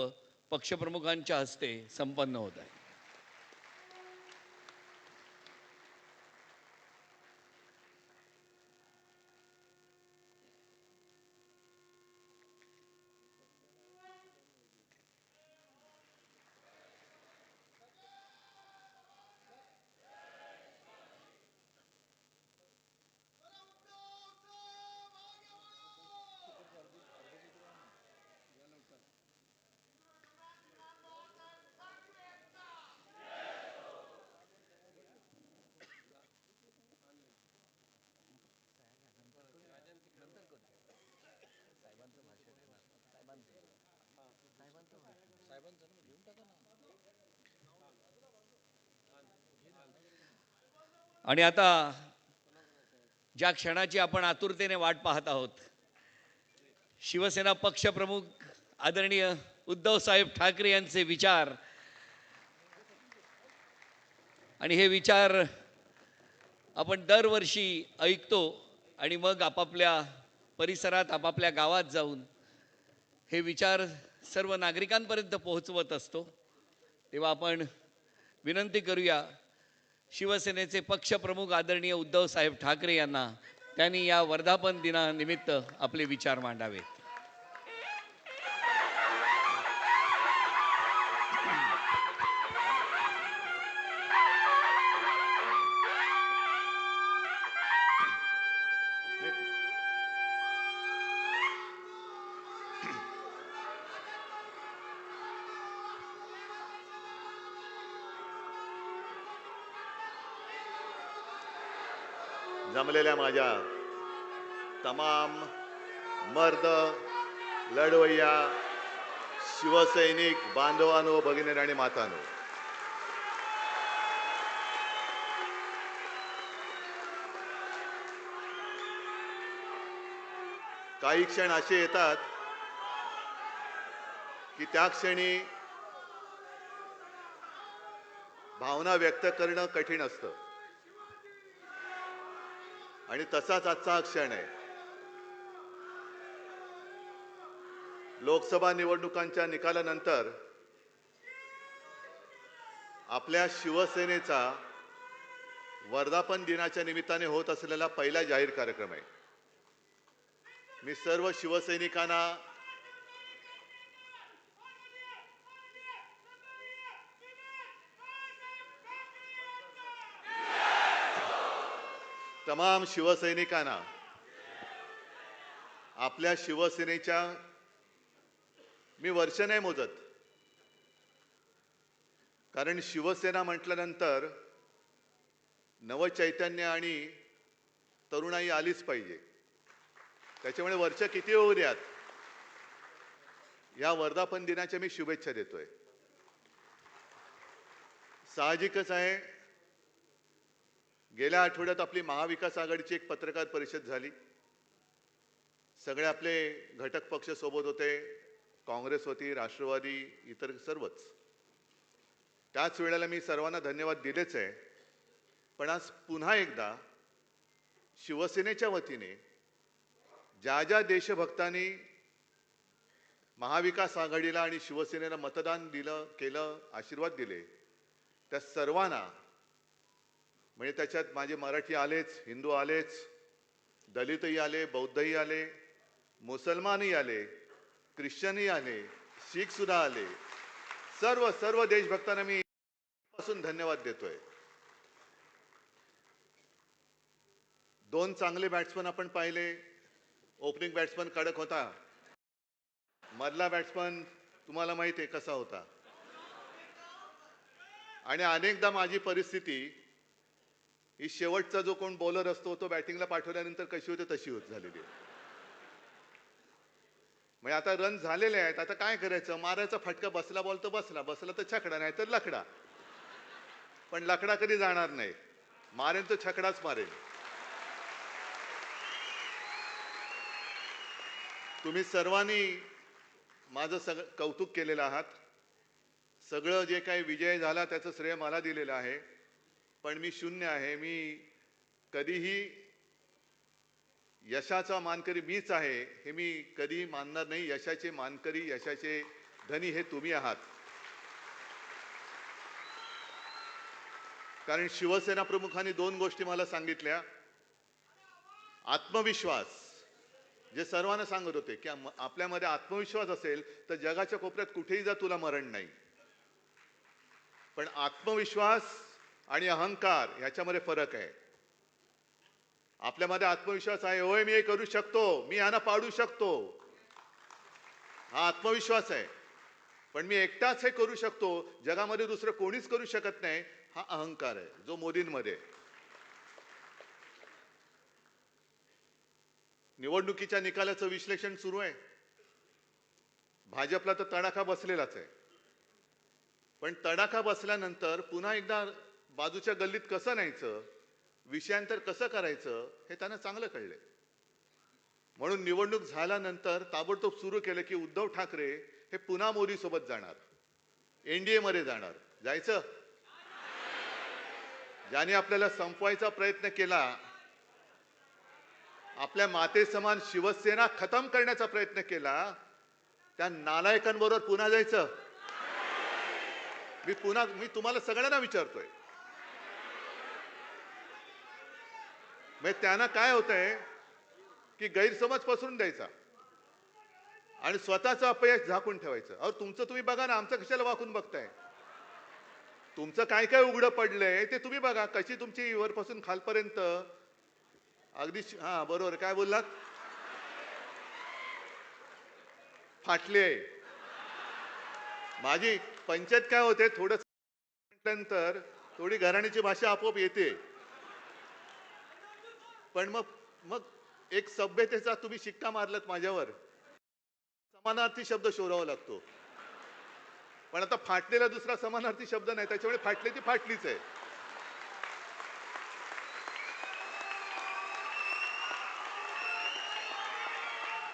पक्षप्रमुखांच्या हस्ते संपन्न होत आहे. आणि आता ज्या क्षणाची आपण आतुरतेने वाट पाहत आहोत, शिवसेना पक्षप्रमुख आदरणीय उद्धवसाहेब ठाकरे यांचे विचार, आणि हे विचार आपण दरवर्षी ऐकतो आणि मग आपापल्या परिसरात आपापल्या गावात जाऊन हे विचार सर्व नागरिकांपर्यंत पोहोचवत असतो. तेव्हा आपण विनंती करूया शिवसेनेचे पक्षप्रमुख आदरणीय उद्धवसाहेब ठाकरे यांना, त्यांनी या वर्धापन दिनानिमित्त आपले विचार मांडावेत. जमलेल्या माझ्या तमाम मर्द लढवय्या शिवसैनिक बांधवांनो, भगिनी आणि मातांनो, काही क्षण असे येतात की त्या क्षणी भावना व्यक्त करणं कठीण असतं, आणि तसाच आजचा हा क्षण आहे. लोकसभा निवडणुकांच्या निकालानंतर आपल्या शिवसेनेचा वर्धापन दिनाच्या निमित्ताने होत असलेला पहिला जाहीर कार्यक्रम आहे. मी सर्व शिवसैनिकांना तमाम शिवसैनिकांना आपल्या शिवसेनेच्या, मी वर्ष नाही मोजत, कारण शिवसेना म्हटल्यानंतर नवचैतन्य आणि तरुणाई आलीच पाहिजे. त्याच्यामुळे वर्ष किती होऊ द्यात, या वर्धापन दिनाच्या मी शुभेच्छा देतोय. साहजिकच आहे, गेल्या आठवड्यात आपली महाविकास आघाडीची एक पत्रकार परिषद झाली. सगळे आपले घटक पक्ष सोबत होते, काँग्रेस होती, राष्ट्रवादी, इतर सर्वच. त्याच वेळेला मी सर्वांना धन्यवाद दिलेच आहे. पण आज पुन्हा एकदा शिवसेनेच्या वतीने ज्या ज्या देशभक्तांनी महाविकास आघाडीला आणि शिवसेनेला मतदान केलं, आशीर्वाद दिले, त्या सर्वांना, म्हणजे त्याच्यात माझे मराठी आलेच, हिंदू आलेच, दलितही आले, बौद्धही आले, मुसलमानही आले, ख्रिश्चनही आले, शीख सुद्धा आले, सर्व देशभक्तांना मी पासून धन्यवाद देतोय. दोन चांगले बॅट्समन आपण पाहिले. ओपनिंग बॅट्समन कडक होता, मधला बॅट्समन तुम्हाला माहिती आहे कसा होता. आणि अनेकदा माझी परिस्थिती ही शेवटचा जो कोण बॉलर असतो तो बॅटिंगला पाठवल्यानंतर कशी होते तशी होत झालेली आहे. म्हणजे आता रन झालेले आहेत, आता काय करायचं, मारायचा फटका, बसला बॉल तर बसला तर छकडा, नाही तर लकडा. पण लकडा कधी जाणार नाही, मारेन तो छकडाच मारेन. तुम्ही सर्वांनी माझं कौतुक केलेलं आहात. सगळं जे काही विजय झाला त्याचं श्रेय मला दिलेलं आहे. पण मी शून्य आहे. मी कधीही यशाचा मानकरी मीच आहे हे मी कधी मानणार नाही. यशाचे मानकरी, यशाचे धनी हे तुम्ही आहात. कारण शिवसेना प्रमुखांनी दोन गोष्टी मला सांगितल्या. आत्मविश्वास, जे सर्वांना सांगत होते की आपल्यामध्ये आत्मविश्वास असेल तर जगाच्या कोपऱ्यात कुठेही जा, तुला मरण नाही. पण आत्मविश्वास आणि अहंकार ह्याच्यामध्ये फरक आहे. आपल्यामध्ये आत्मविश्वास आहे, होय मी हे करू शकतो, मी यांना पाडू शकतो, हा आत्मविश्वास आहे. पण मी एकटाच हे करू शकतो, जगामध्ये दुसरं कोणीच करू शकत नाही, हा अहंकार आहे, जो मोदींमध्ये. निवडणुकीच्या निकालाचं विश्लेषण सुरू आहे. भाजपला तर तडाखा बसलेलाच आहे, पण तडाखा बसल्यानंतर पुन्हा एकदा बाजूच्या गल्लीत कसं न्यायचं, विषयांतर कसं करायचं हे त्यांना चांगलं कळलंय. म्हणून निवडणूक झाल्यानंतर ताबडतोब सुरू केलं की उद्धव ठाकरे हे पुन्हा मोदी सोबत जाणार, एनडीए मध्ये जाणार. जायचं? ज्याने आपल्याला संपवायचा प्रयत्न केला, आपल्या मातेसमान शिवसेना खतम करण्याचा प्रयत्न केला, त्या नालायकांबरोबर पुन्हा जायचं? मी तुम्हाला सगळ्यांना विचारतोय. म्हणजे त्यांना काय होतंय की गैरसमज पसरून द्यायचा आणि स्वतःचं अपयश झाकून ठेवायचं. अहो तुमचं तुम्ही बघा ना, आमचं कशाला वाकून बघताय? तुमचं काय काय उघडं पडलंय ते तुम्ही बघा. कशी तुमची वरपासून खालपर्यंत अगदी हा बरोबर काय बोललात, फाटली आहे. माझी पंचायत काय होते, थोडं म्हटल्यानंतर थोडी घराण्याची भाषा आपोआप येते, पण मग मग एक सभ्यतेचा तुम्ही शिक्का मारलात माझ्यावर, समानार्थी शब्द शोधावा लागतो. पण आता फाटलेला दुसरा समानार्थी शब्द नाही, त्याच्यामुळे फाटली ती फाटलीच आहे.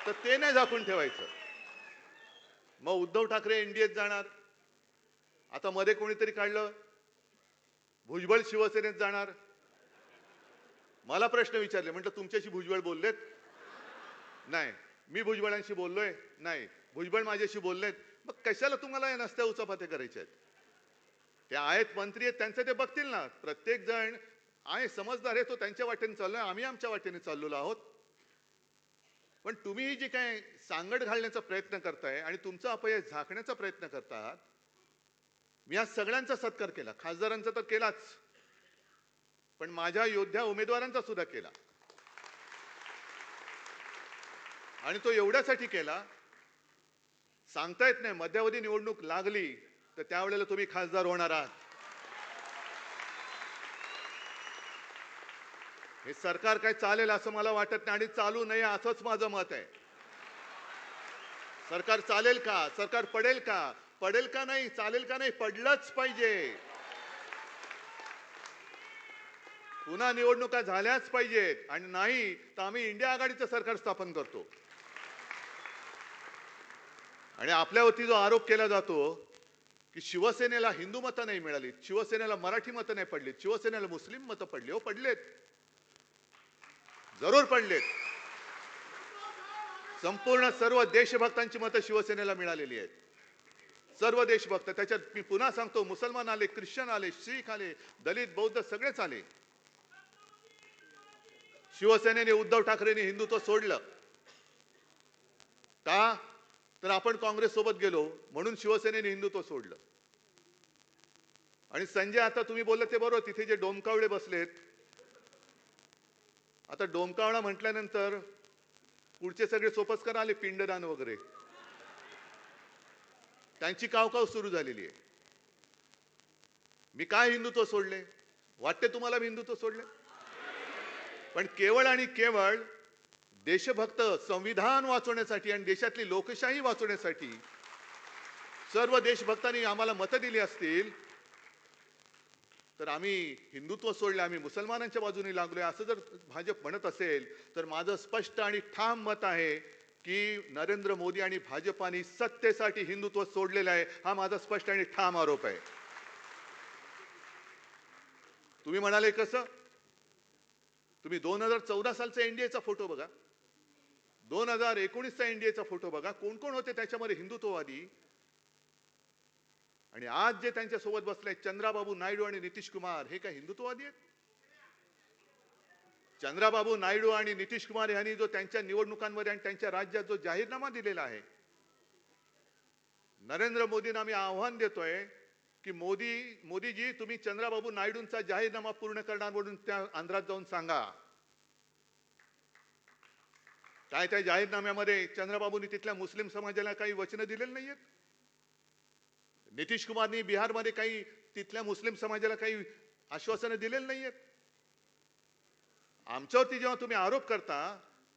तर ते नाही झाकून ठेवायचं. मग उद्धव ठाकरे एनडीएत जाणार. आता मध्ये कोणीतरी काढलं भुजबळ शिवसेनेत जाणार. मला प्रश्न विचारले, म्हटलं तुमच्याशी भुजबळ बोललेत? नाही. मी भुजबळांशी बोललोय? नाही. भुजबळ माझ्याशी बोललेत? मग कशाला तुम्हाला या नसत्या उचापात्या करायच्या आहेत? ते आहेत मंत्री आहेत, त्यांचं ते बघतील ना. प्रत्येक जण आहे समजदार आहे, तो त्यांच्या वाटेने चाललोय, आम्ही आमच्या वाटेने चाललेलो आहोत. पण तुम्ही ही जी काय सांगड घालण्याचा प्रयत्न करताय आणि तुमचं अपयश झाकण्याचा प्रयत्न करतात, मी आज सगळ्यांचा सत्कार केला, खासदारांचा तर केलाच, पण माझ्या योद्ध्या उमेदवारांचा सुद्धा केला. आणि तो एवढ्यासाठी केला, सांगता येत नाही मध्यावधी निवडणूक लागली तर त्यावेळेला तुम्ही खासदार होणार आहात. हे सरकार काय चालेल असं मला वाटत नाही आणि चालू नये असंच माझं मत आहे. सरकार चालेल का? सरकार पडेल का? पडेल का नाही? चालेल का नाही? पडलंच पाहिजे. पुन्हा निवडणुका झाल्याच पाहिजेत आणि नाही तर आम्ही इंडिया आघाडीचं सरकार स्थापन करतो. आणि आपल्यावरती जो आरोप केला जातो की शिवसेनेला हिंदू मतं नाही मिळाली, शिवसेनेला मराठी मतं नाही पडली, शिवसेनेला मुस्लिम मतं पडली. हो पडलेत, जरूर पडलेत. संपूर्ण सर्व देशभक्तांची मतं शिवसेनेला मिळालेली आहेत. सर्व देशभक्त. त्याच्यात मी पुन्हा सांगतो, मुसलमान आले, ख्रिश्चन आले, शीख आले, दलित बौद्ध सगळेच आले. शिवसेनेने उद्धव ठाकरेंनी हिंदुत्व सोडलं का? तर आपण काँग्रेस सोबत गेलो म्हणून शिवसेनेने हिंदुत्व सोडलं. आणि संजय आता तुम्ही बोलले ते बरोबर, तिथे जे डोमकावळे बसलेत, आता डोमकावळा म्हटल्यानंतर पुढचे सगळे सोपस्कर आले, पिंडदान वगैरे, त्यांची कावकाव सुरू झालेली आहे. मी काय हिंदुत्व सोडले? वाटते तुम्हाला मी हिंदुत्व सोडले? पण केवळ आणि केवळ देशभक्त, संविधान वाचवण्यासाठी आणि देशातली लोकशाही वाचवण्यासाठी सर्व देशभक्तांनी आम्हाला मतं दिली असतील तर आम्ही हिंदुत्व सोडले, आम्ही मुसलमानांच्या बाजूने लागलोय असं जर भाजप म्हणत असेल तर माझं स्पष्ट आणि ठाम मत आहे की नरेंद्र मोदी आणि भाजपाने सत्तेसाठी हिंदुत्व सोडलेलं आहे. हा माझा स्पष्ट आणि ठाम आरोप आहे. तुम्ही म्हणाले कसं? तुम्ही 2014 सालचा एनडीएचा फोटो बघा, 2019चा एनडीएचा फोटो बघा, कोण कोण होते त्याच्यामध्ये हिंदुत्ववादी. आणि आज जे त्यांच्या सोबत बसले चंद्राबाबू नायडू आणि नितीश कुमार, हे काय हिंदुत्ववादी आहेत? चंद्राबाबू नायडू आणि नितीश कुमार यांनी जो त्यांच्या निवडणुकांमध्ये आणि त्यांच्या राज्यात जो जाहीरनामा दिलेला आहे, नरेंद्र मोदींना आम्ही आव्हान देतोय की मोदीजी तुम्ही चंद्राबाबू नायडूंचा जाहीरनामा पूर्ण करणार म्हणून त्या आंध्रात जाऊन सांगा. काय त्या जाहीरनाम्यामध्ये चंद्राबाबूंनी तिथल्या मुस्लिम समाजाला काही वचनं दिलेली नाहीयेत? नितीश कुमारनी बिहारमध्ये काही तिथल्या मुस्लिम समाजाला काही आश्वासनं दिलेली नाहीयेत? आमच्यावरती जेव्हा तुम्ही आरोप करता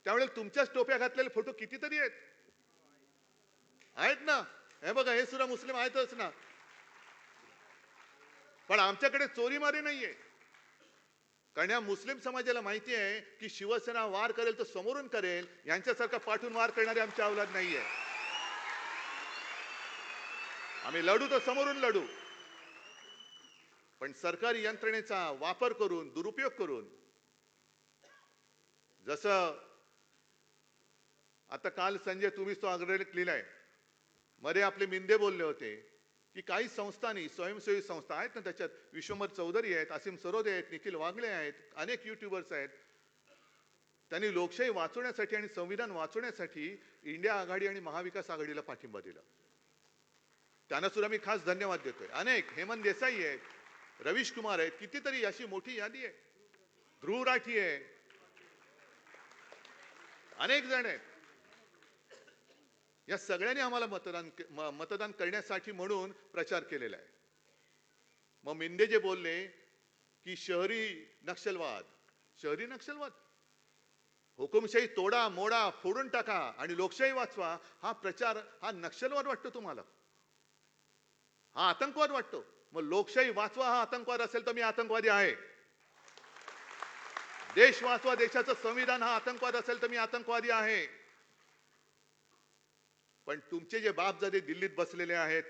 त्यावेळेला तुमच्याच टोप्या घातलेले फोटो कितीतरी आहेत. आहेत ना, हे बघा हे सुद्धा मुस्लिम आहेतच ना. पण आमच्याकडे चोरीमारी नाहीये. कारण या मुस्लिम समाजाला माहिती आहे की शिवसेना वार करेल तर समोरून करेल, यांच्यासारखा पाठून वार करणारे आमची अवलाद नाहीये. आम्ही लढू तर समोरून लढू, पण सरकारी यंत्रणेचा वापर करून, दुरुपयोग करून, जसं आता काल संजय तुम्हीच तो अग्रलेख लिहिलाय, मध्ये आपले मिंदे बोलले होते की काही संस्थांनी, स्वयंसेवी संस्था आहेत ना त्याच्यात, विश्वंभर चौधरी आहेत, असीम सरोदे आहेत, निखिल वागले आहेत, अनेक युट्यूबर्स आहेत, त्यांनी लोकशाही वाचवण्यासाठी आणि संविधान वाचवण्यासाठी इंडिया आघाडी आणि महाविकास आघाडीला पाठिंबा दिला. त्यांना सुद्धा मी खास धन्यवाद देतोय. अनेक, हेमंत देसाई आहेत, रवीश कुमार आहेत, कितीतरी अशी मोठी यादी आहे, ध्रुव राठी आहे, अनेक जण आहेत. या सगळ्यांनी आम्हाला मतदान करण्यासाठी म्हणून प्रचार केलेला आहे. मग मिंदे जे बोलले की शहरी नक्षलवाद, हुकुमशाही तोडा मोडा फोडून टाका आणि लोकशाही वाचवा, हा प्रचार हा नक्षलवाद वाटतो तुम्हाला, हा आतंकवाद वाटतो. मग लोकशाही वाचवा हा आतंकवाद असेल तर मी आतंकवादी आहे. देश वाचवा, देशाचं संविधान हा आतंकवाद असेल तर मी आतंकवादी आहे. पण तुमचे जे बापजादे दिल्लीत बसलेले आहेत,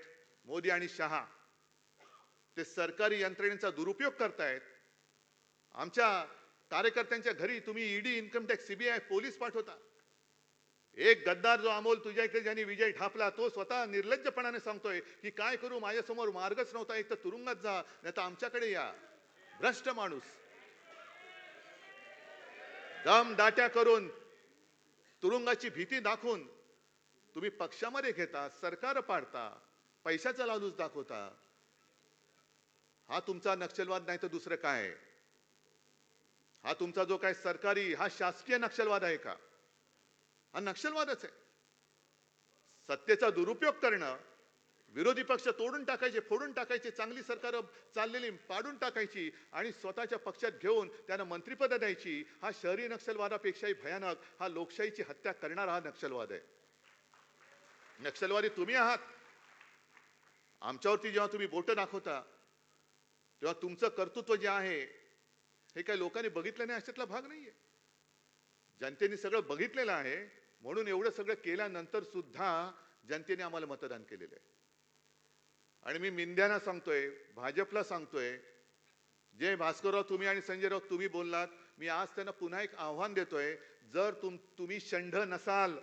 मोदी आणि शहा, ते सरकारी यंत्रणेचा दुरुपयोग करतायत. आमच्या कार्यकर्त्यांच्या घरी तुम्ही ED, income tax, CBI, police पाठवता. एक गद्दार जो अमोल तुझ्या इकडे ज्यांनी विजय ढापला, तो स्वतः निर्लज्जपणाने सांगतोय की काय करू, माझ्यासमोर मार्गच नव्हता, एक तर तुरुंगात जा नाही तर आमच्याकडे या. भ्रष्ट माणूस, दम दाट्या करून, तुरुंगाची भीती दाखवून तुम्ही पक्षामध्ये घेता, सरकार पाडता, पैशाचा लालूच दाखवता. हा तुमचा नक्षलवाद नाही तर दुसरं काय आहे? हा तुमचा जो काय सरकारी, हा शासकीय नक्षलवाद आहे का? हा नक्षलवादच आहे. सत्तेचा दुरुपयोग करणं, विरोधी पक्ष तोडून टाकायचे, फोडून टाकायचे, चांगली सरकार चाललेली पाडून टाकायची आणि स्वतःच्या पक्षात घेऊन त्यांना मंत्रिपद द्यायची, हा शहरी नक्षलवादापेक्षाही भयानक, हा लोकशाहीची हत्या करणारा हा नक्षलवाद आहे. नक्षलवादी तुम्ही आहात. आमच्यावरती जेव्हा तुम्ही बोटं दाखवता तेव्हा तुमचं कर्तृत्व जे आहे हे काही लोकांनी बघितलं नाही अशातला भाग नाहीये. जनतेने सगळं बघितलेलं आहे, म्हणून एवढं सगळं केल्यानंतर सुद्धा जनतेने आम्हाला मतदान केलेलं आहे. आणि मी मिंद्यांना सांगतोय, भाजपला सांगतोय, जे भास्करराव तुम्ही आणि संजय राऊत तुम्ही बोललात, मी आज त्यांना पुन्हा एक आव्हान देतोय, जर तुम्ही षंढ नसाल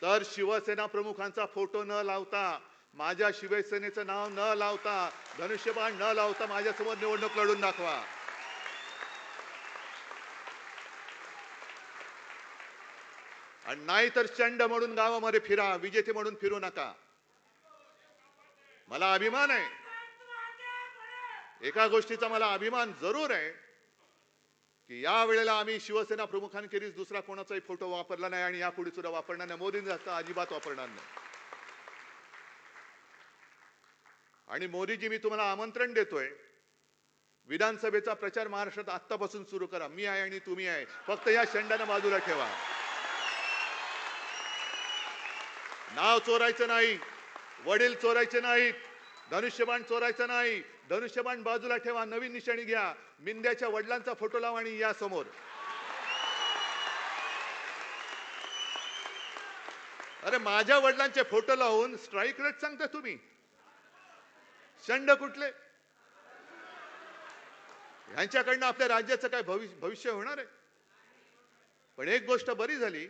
तर शिवसेना प्रमुखांचा फोटो न लावता, माझ्या शिवसेनेचं नाव न लावता, धनुष्यबाण न लावता माझ्यासमोर निवडणूक लढून दाखवा. आणि नाही तर चंड म्हणून गावामध्ये फिरा, विजेते म्हणून फिरू नका. मला अभिमान आहे, एका गोष्टीचा मला अभिमान जरूर आहे की या वेळेला आम्ही शिवसेना प्रमुखांखेरीज दुसरा कोणाचाही फोटो वापरला नाही आणि यापुढे सुद्धा वापरणार नाही. मोदींचा अजिबात वापरणार नाही. आणि मोदीजी, मी तुम्हाला आमंत्रण देतोय, विधानसभेचा प्रचार महाराष्ट्रात आत्तापासून सुरू करा. मी आहे आणि तुम्ही आहे, फक्त या षंडांना बाजूला ठेवा. नाव चोरायचं नाही, वडील चोरायचे नाहीत, धनुष्यबाण चोरायचं नाही. धनुष्यबाण बाजूला ठेवा, नवीन निशाणी घ्या, मिंद्याच्या वडिलांचा फोटो लावा आणि या समोर. अरे माझ्या वडिलांचे फोटो लावून स्ट्राईक रेट सांगता तुम्ही? षंड कुठले? ह्यांच्याकडनं आपल्या राज्याचं काय भविष्य होणार आहे? पण एक गोष्ट बरी झाली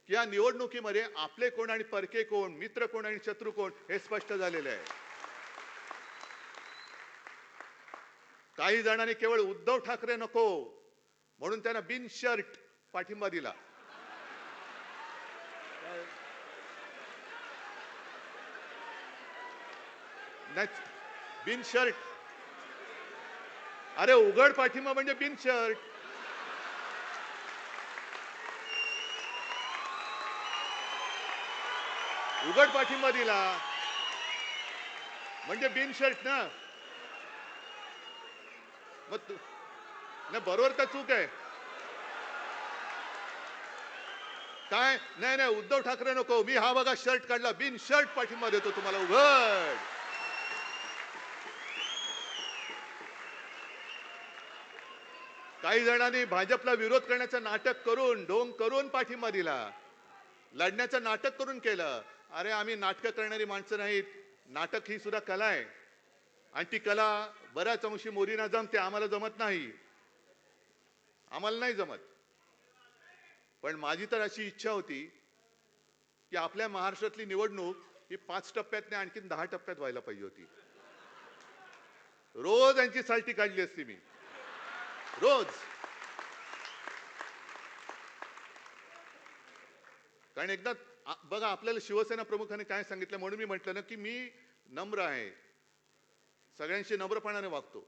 की या निवडणुकीमध्ये आपले कोण आणि परके कोण, मित्र कोण आणि शत्रू कोण हे स्पष्ट झालेले आहे. काही जणांनी केवळ उद्धव ठाकरे नको म्हणून त्यांना बिन शर्ट पाठिंबा दिला. बिन शर्ट, अरे उघड पाठिंबा म्हणजे बिन शर्ट. उघड पाठिंबा दिला म्हणजे बिन शर्ट ना. मग बरोबर का चूक आहे? काय नाही नाही, उद्धव ठाकरे नको. मी हा बघा शर्ट काढला, बिन शर्ट पाठिंबा देतो तुम्हाला. उघड. काही जणांनी भाजपला विरोध करण्याचं नाटक करून, ढोंग करून पाठिंबा दिला, लढण्याचं नाटक करून केलं. अरे आम्ही नाटकं करणारी माणसं नाहीत. नाटक ही सुद्धा कला आहे आणि ती कला बऱ्याच अंशी मोदींना जमते, आम्हाला जमत नाही. आम्हाला नाही जमत. पण माझी तर अशी इच्छा होती की आपल्या महाराष्ट्रातली निवडणूक ही 5 टप्प्यात नाही, आणखीन 10 टप्प्यात व्हायला पाहिजे होती. रोज यांची साल्टी काढली असती मी, रोज. कारण एकदा बघा, आपल्याला शिवसेना प्रमुखांनी काय सांगितलं, म्हणून मी म्हटलं ना की मी नम्र आहे, सगळ्यांशी नम्रपणाने वागतो.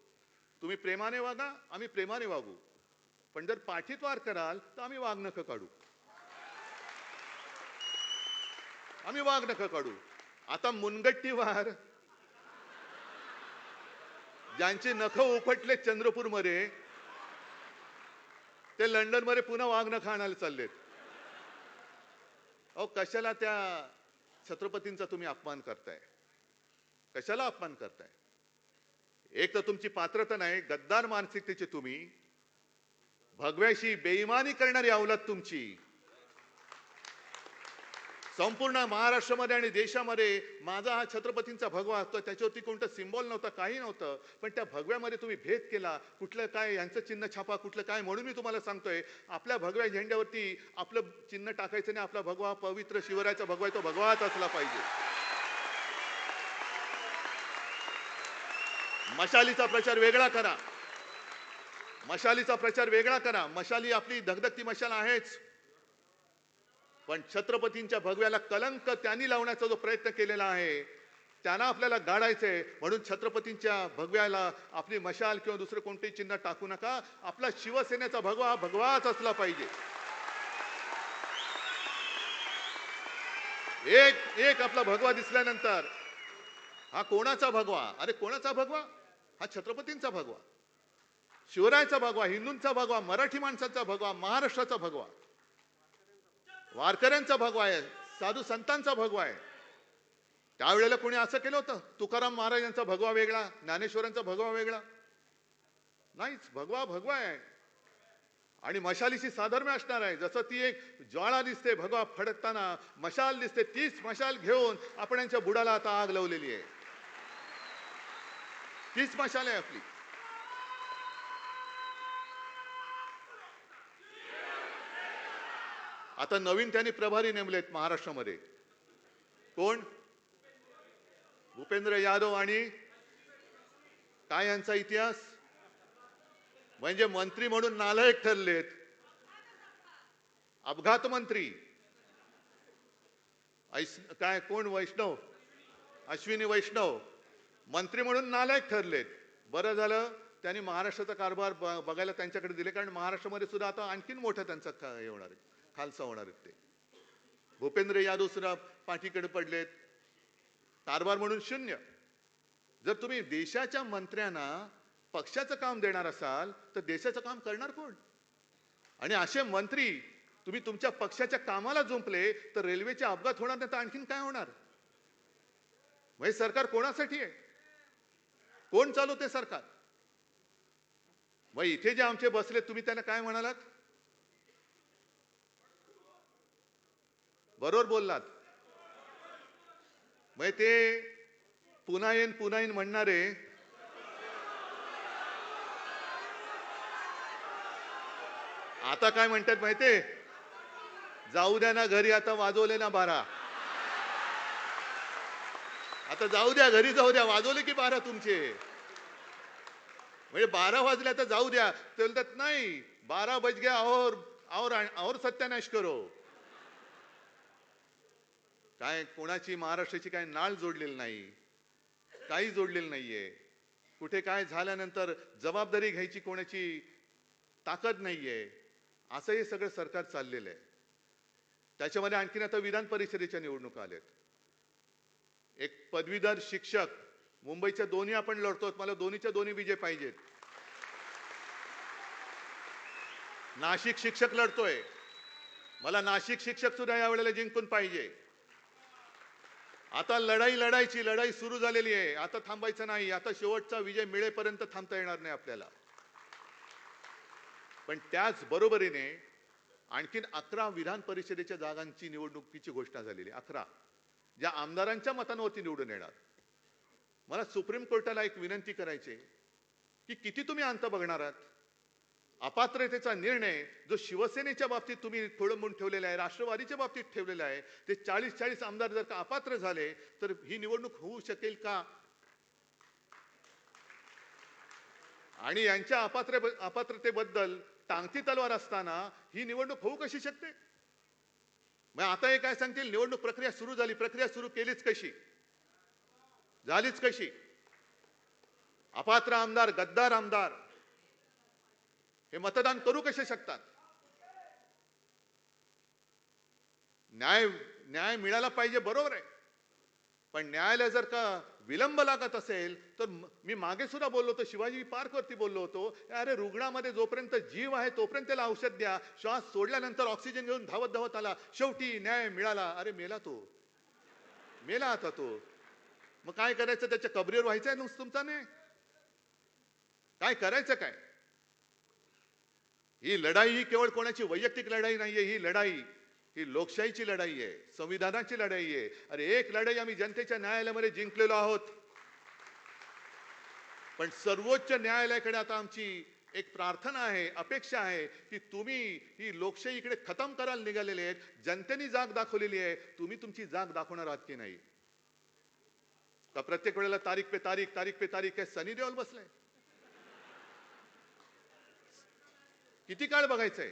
तुम्ही प्रेमाने वागा, आम्ही प्रेमाने वागू. पण जर पाठीत वार कराल तर आम्ही वाघ नखं काढू. आम्ही वाघ नखं काढू. आता मुनगट्टी वार ज्यांची नखं उपटले चंद्रपूरमध्ये, ते लंडनमध्ये पुन्हा वाघ नखं आणायला चाललेत. अहो, कशाला त्या छत्रपतींचा तुम्ही अपमान करताय? कशाला अपमान करताय? एक तर तुमची पात्रता नाही, गद्दार मानसिकतेचे तुम्ही, भगव्याशी बेईमानी करणारी अवलाद तुमची. संपूर्ण महाराष्ट्रामध्ये आणि देशामध्ये माझा हा छत्रपतींचा भगवा असतो, त्याच्यावरती कोणतं सिम्बॉल नव्हतं, काही नव्हतं. पण त्या भगव्यामध्ये तुम्ही भेद केला. कुठलं काय यांचं चिन्ह छापा, कुठलं काय. म्हणून मी तुम्हाला सांगतोय, आपल्या भगव्या झेंड्यावरती आपलं चिन्ह टाकायचं नाही. आपला भगवा पवित्र शिवरायाचा भगवा आहे, तो भगवाच असला पाहिजे. मशालीचा प्रचार वेगळा करा. मशालीचा प्रचार वेगळा करा. मशाली आपली धगधगती मशाल आहेच, पण छत्रपतींच्या भगव्याला कलंक त्यांनी लावण्याचा जो प्रयत्न केलेला आहे, त्यांना आपल्याला गाडायचंय. म्हणून छत्रपतींच्या भगव्याला आपली मशाल किंवा दुसरं कोणतेही चिन्ह टाकू नका. आपला शिवसेनेचा भगवा भगवाच असला पाहिजे. एक एक आपला भगवा दिसल्यानंतर हा कोणाचा भगवा? अरे कोणाचा भगवा? हा छत्रपतींचा भगवा, शिवरायाचा भगवा, हिंदूंचा भगवा, मराठी माणसाचा भगवा, महाराष्ट्राचा भगवा, वारकऱ्यांचा भगवा आहे, साधू संतांचा भगवा आहे. त्यावेळेला कोणी असं केलं होतं? तुकाराम महाराजांचा भगवा वेगळा, ज्ञानेश्वरांचा भगवा वेगळा? नाहीच. भगवा भगवा आहे आणि मशालीशी साधर्म्य असणार आहे. जसं ती एक ज्वाळा दिसते भगवा फडकताना, मशाल दिसते, तीच मशाल घेऊन आपण यांच्या बुडाला आता आग लावलेली आहे. तीच मशाल आहे आपली. आता नवीन त्यांनी प्रभारी नेमलेत महाराष्ट्रामध्ये. कोण? भूपेंद्र यादव. आणि काय यांचा इतिहास? म्हणजे मंत्री म्हणून नालायक ठरलेत. अपघात मंत्री. काय कोण? वैष्णव, अश्विनी वैष्णव मंत्री म्हणून नालायक ठरलेत. बरं झालं त्यांनी महाराष्ट्राचा कारभार बघायला त्यांच्याकडे दिले, कारण महाराष्ट्रामध्ये सुद्धा आता आणखीन मोठं त्यांचा हे होणार आहे, खालसा होणार आहेत ते. भूपेंद्र यादव सुद्धा पाठीकडे पडलेत, कारभार म्हणून शून्य. जर तुम्ही देशाच्या मंत्र्यांना पक्षाचं काम देणार असाल तर देशाचं काम करणार कोण? आणि असे मंत्री तुम्ही तुमच्या पक्षाच्या कामाला जुंपले तर रेल्वेचे अपघात होणार नाही तर आणखीन काय होणार? म्हणजे सरकार कोणासाठी आहे? कोण चालवते सरकार? मग इथे जे आमचे बसले तुम्ही त्यांना काय म्हणालात? बरोबर बोललात. मग ते पुन्हा येईन म्हणणारे आता काय म्हणतात माहितीये? जाऊ द्या ना घरी, आता वाजवले ना 12. आता जाऊ द्या घरी, जाऊ द्या, वाजवले की 12 तुमचे. म्हणजे 12 वाजले आता जाऊ द्या. ते बोलतात नाही 12 बज गया और सत्यानाश करो. काय कोणाची महाराष्ट्राची काय नाळ जोडलेली नाही, काही जोडलेलं नाहीये. कुठे काय झाल्यानंतर जबाबदारी घ्यायची कोणाची ताकद नाहीये. असं हे सगळं सरकार चाललेलं आहे. त्याच्यामध्ये आणखीन आता विधान परिषदेच्या निवडणुका आल्यात. एक पदवीधर शिक्षक, मुंबईच्या दोन्ही आपण लढतो, मला दोन्हीच्या दोन्ही विजय पाहिजेत. नाशिक शिक्षक लढतोय, मला नाशिक शिक्षक सुद्धा यावेळेला जिंकून पाहिजे. आता लढाई सुरू झालेली आहे. आता थांबायचं नाही. आता शेवटचा विजय मिळेपर्यंत थांबता येणार नाही आपल्याला. पण त्याच बरोबरीने आणखीन 11 विधान परिषदेच्या जागांची निवडणुकीची घोषणा झालेली आहे. 11 ज्या आमदारांच्या मतांवरती निवडून येणार. मला सुप्रीम कोर्टाला एक विनंती करायची आहे की किती तुम्ही अंत बघणार आहात. अपात्रतेचा निर्णय जो शिवसेनेच्या बाबतीत तुम्ही खोळंबून ठेवलेला आहे, राष्ट्रवादीच्या बाबतीत ठेवलेला आहे, ते 40-40 आमदार जर का अपात्र झाले तर ही निवडणूक होऊ शकेल का? आणि यांच्या अपात्रतेबद्दल टांगती तलवार असताना ही निवडणूक होऊ कशी शकते? मग आता हे काय सांगतील, निवडणूक प्रक्रिया सुरू झाली. प्रक्रिया सुरू केलीच कशी, झालीच कशी? अपात्र आमदार, गद्दार आमदार हे मतदान करू कसे शकतात? न्याय मिळाला पाहिजे, बरोबर आहे. पण न्यायालय जर का विलंब लागत असेल तर मी मागे सुद्धा बोललो होतो, शिवाजी पार्क वरती बोललो होतो, अरे रुग्णामध्ये जोपर्यंत जीव आहे तोपर्यंत त्याला औषध द्या. श्वास सोडल्यानंतर ऑक्सिजन घेऊन धावत धावत आला, शेवटी न्याय मिळाला. अरे मेला तो, मेला आता तो. मग काय करायचं? त्याच्या कबरीवर व्हायचंय नुसतं तुमचा? नाही, काय करायचं काय? ही लढाई ही केवळ कोणाची वैयक्तिक लढाई नाहीये. ही लढाई ही लोकशाहीची लढाई आहे, संविधानाची लढाई आहे. अरे एक लढाई आम्ही जनतेच्या न्यायालयामध्ये जिंकलेलो आहोत. पण सर्वोच्च न्यायालयाकडे आता आमची एक प्रार्थना आहे, अपेक्षा आहे की तुम्ही ही लोकशाही इकडे खतम करायला निघालेले आहेत. जनतेने जाग दाखवलेली आहे, तुम्ही तुमची जाग दाखवणार आहात की नाही? का प्रत्येक वेळेला तारीख पे तारीख काय सनी देओल बसलाय? किती काळ बघायचंय?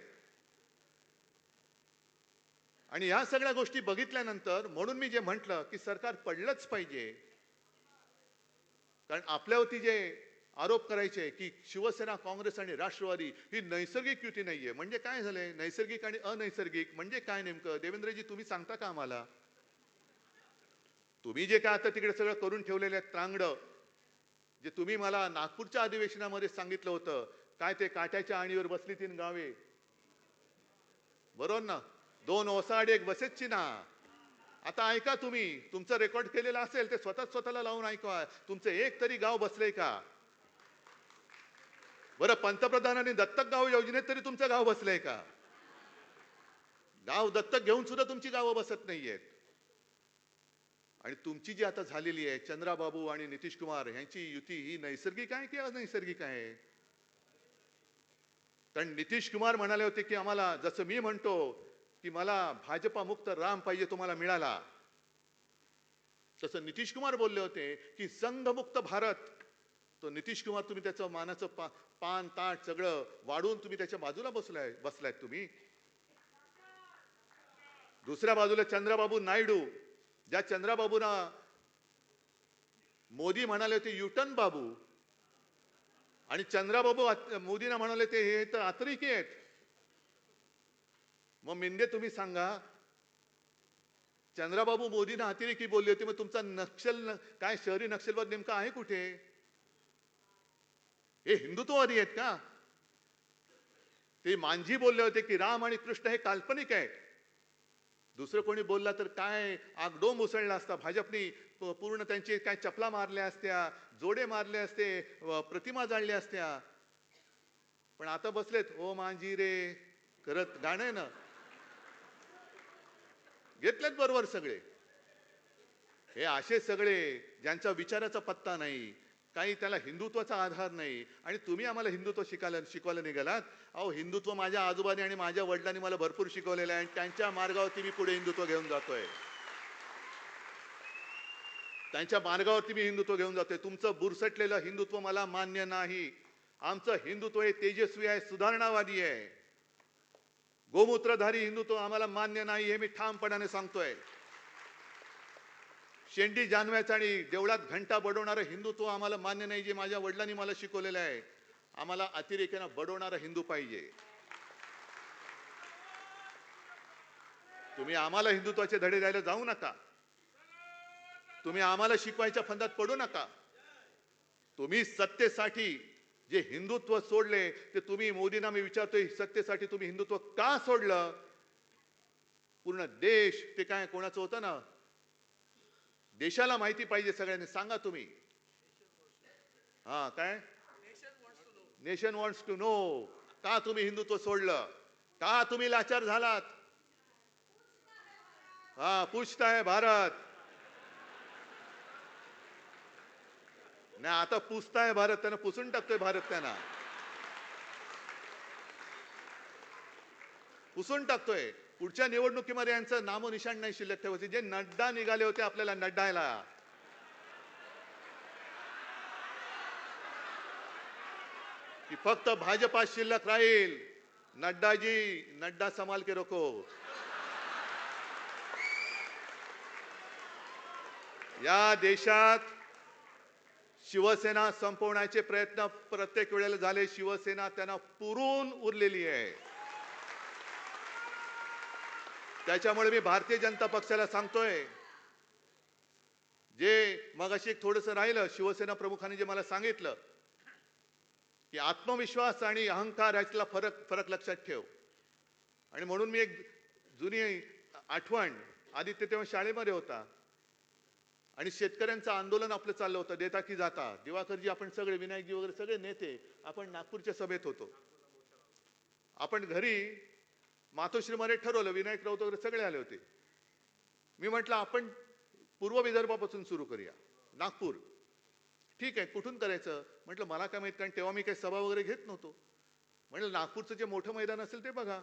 आणि या सगळ्या गोष्टी बघितल्यानंतर म्हणून मी जे म्हटलं की सरकार पडलंच पाहिजे. कारण आपल्यावरती जे आरोप करायचे की शिवसेना, काँग्रेस आणि राष्ट्रवादी ही नैसर्गिक युती नाहीये. म्हणजे काय झालंय? नैसर्गिक आणि अनैसर्गिक म्हणजे काय नेमकं? देवेंद्रजी तुम्ही सांगता का आम्हाला? तुम्ही जे काय आता तिकडे सगळं करून ठेवलेले आहेत त्रांगडं, जे तुम्ही मला नागपूरच्या अधिवेशनामध्ये सांगितलं होतं, काय ते काट्याच्या आणीवर बसली 3 गावे, बरोबर ना? 2 ओसाड 1 बसेची ना. आता ऐका, तुम्ही तुमचं रेकॉर्ड केलेलं असेल ते स्वतःला लावून ऐका. तुमचं एक तरी गाव बसलंय का? बरं, पंतप्रधानांनी दत्तक गाव योजनेत तरी तुमचं गाव बसलंय का? गाव दत्तक घेऊन सुद्धा तुमची गावं बसत नाहीयेत. आणि तुमची जी आता झालेली आहे चंद्राबाबू आणि नितीश कुमार यांची युती ही नैसर्गिक आहे की अनैसर्गिक आहे? कारण नितीश कुमार म्हणाले होते की आम्हाला, जसं मी म्हणतो की मला भाजपा मुक्त राम पाहिजे, तुम्हाला मिळाला. तसं नितीश कुमार बोलले होते की संघमुक्त भारत. तो नितीश कुमार तुम्ही त्याचं मानाचं पान ताट सगळं वाढून तुम्ही त्याच्या बाजूला बसलायत तुम्ही. दुसऱ्या बाजूला चंद्रबाबू नायडू, ज्या चंद्रबाबूंना मोदी म्हणाले होते युटन बाबू, आणि चंद्रबाबू मोदींना म्हणाले ते हे तर अतिरेकी आहेत. मग मिंदे तुम्ही सांगा, चंद्रबाबू मोदींना अतिरेकी बोलले होते, मग तुमचा काय शहरी नक्षलवाद नेमका आहे कुठे? हे हिंदुत्ववादी आहेत का? ते मांझी बोलले होते की राम आणि कृष्ण हे काल्पनिक आहेत. दुसरं कोणी बोलला तर काय आगडोंब उसळला असता. भाजपनी पूर्ण त्यांची काय चपला मारल्या असत्या, जोडे मारले असते, प्रतिमा जाळल्या असत्या. पण आता बसलेत ओ मांजी रे करत, गाणं आहे ना, घेतलेत बरोबर सगळे. हे असे सगळे ज्यांचा विचाराचा पत्ता नाही, काही त्याला हिंदुत्वाचा आधार नाही, आणि तुम्ही आम्हाला हिंदुत्व शिकवायला निघालात. अहो, हिंदुत्व माझ्या आजोबांनी आणि माझ्या वडिलांनी मला भरपूर शिकवलेलं आहे, आणि त्यांच्या मार्गावरती मी पुढे हिंदुत्व घेऊन जातोय. त्यांच्या मार्गावरती मी हिंदुत्व घेऊन जातोय. तुमचं बुरसटलेलं हिंदुत्व मला मान्य नाही. आमचं हिंदुत्व हे तेजस्वी आहे, सुधारणावादी आहे. गोमूत्रधारी हिंदुत्व आम्हाला मान्य नाही, हे मी ठामपणाने सांगतोय. शेंडी जानव्याचं आणि देवळात घंटा बडवणारं हिंदुत्व आम्हाला मान्य नाही, जे माझ्या वडिलांनी मला शिकवलेलं आहे. आम्हाला अतिरेक्यानं बडवणारा हिंदू पाहिजे. तुम्ही आम्हाला हिंदुत्वाचे धडे द्यायला जाऊ नका. तुम्ही आम्हाला शिकवायच्या फंदात पडू नका. तुम्ही सत्तेसाठी जे हिंदुत्व सोडले ते तुम्ही, मोदींना मी विचारतोय, सत्तेसाठी तुम्ही हिंदुत्व का सोडलं? पूर्ण देश, ते काय कोणाचं होतं ना, देशाला माहिती पाहिजे सगळ्यांनी. सांगा तुम्ही. हा काय, नेशन वॉन्ट्स टू नो. का तुम्ही हिंदुत्व सोडलं? का तुम्ही लाचार झालात? हा, पूछता है भारत. नाही, आता पुसता है भारत. त्यांना पुसून टाकतोय भारत. त्यांना पुसून टाकतोय. पुढच्या निवडणुकीमध्ये यांचं नामोनिशाण नाही शिल्लक ठेवायचे. जे नड्डा निघाले होते आपल्याला नड्डायला, की फक्त भाजपा शिल्लक राहील. नड्डाजी, नड्डा संभाल के रखो. या देशात शिवसेना संपवण्याचे प्रयत्न प्रत्येक वेळेला झाले. शिवसेना त्यांना पुरून उरलेली आहे. त्याच्यामुळे मी भारतीय जनता पक्षाला सांगतोय, जे मगाशी थोडंसं राहिलं, शिवसेना प्रमुखांनी जे मला सांगितलं की आत्मविश्वास आणि अहंकार यातला फरक लक्षात ठेव. आणि म्हणून मी एक जुनी आठवण, आदित्य तेव्हा शाळेमध्ये होता आणि शेतकऱ्यांचं आंदोलन आपलं चाललं होतं, देता की जाता. दिवाकरजी, आपण सगळे, विनायकजी वगैरे सगळे नेते आपण नागपूरच्या सभेत होतो. आपण घरी मातोश्रीमध्ये ठरवलं, विनायक राऊत वगैरे सगळे आले होते. मी म्हटलं आपण पूर्व विदर्भापासून सुरू करूया, नागपूर. ठीक आहे, कुठून करायचं? म्हटलं मला काय माहित, कारण तेव्हा मी काही सभा वगैरे घेत नव्हतो. म्हटलं नागपूरचं जे मोठं मैदान असेल ते बघा.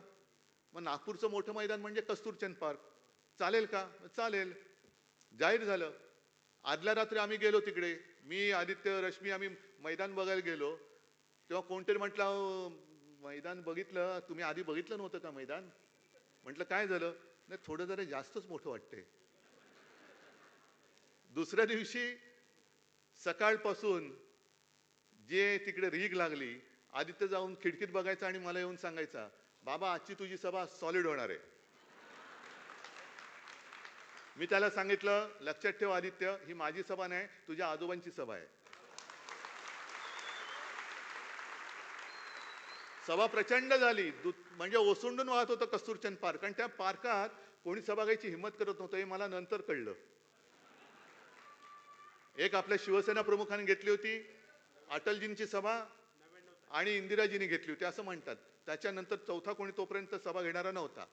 मग नागपूरचं मोठं मैदान म्हणजे कस्तुरचंद पार्क. चालेल का? चालेल. जाहीर झालं. आदल्या रात्री आम्ही गेलो तिकडे, मी, आदित्य, रश्मी, आम्ही मैदान बघायला गेलो. तेव्हा कोणतरी म्हटलं, मैदान बघितलं तुम्ही? आधी बघितलं नव्हतं का मैदान? म्हटलं काय झालं? नाही, थोडं जरा जास्तच मोठं वाटतंय. दुसऱ्या दिवशी सकाळपासून जे तिकडे रीग लागली, आदित्य जाऊन खिडकीत बघायचा आणि मला येऊन सांगायचा, बाबा आजची तुझी सभा सॉलिड होणार आहे. मी त्याला सांगितलं, लक्षात ठेव आदित्य, ही माझी सभा नाही, तुझ्या आजोबांची सभा आहे. सभा प्रचंड झाली. म्हणजे ओसंडून वाहत होतं कस्तुरचंद पार्क. आणि त्या पार्कात कोणी सभा घ्यायची हिंमत करत नव्हतं, हे मला नंतर कळलं. एक आपल्या शिवसेना प्रमुखांनी घेतली होती, अटलजींची सभा, आणि इंदिराजींनी घेतली होती असं म्हणतात. त्याच्यानंतर चौथा कोणी तोपर्यंत सभा घेणारा नव्हता.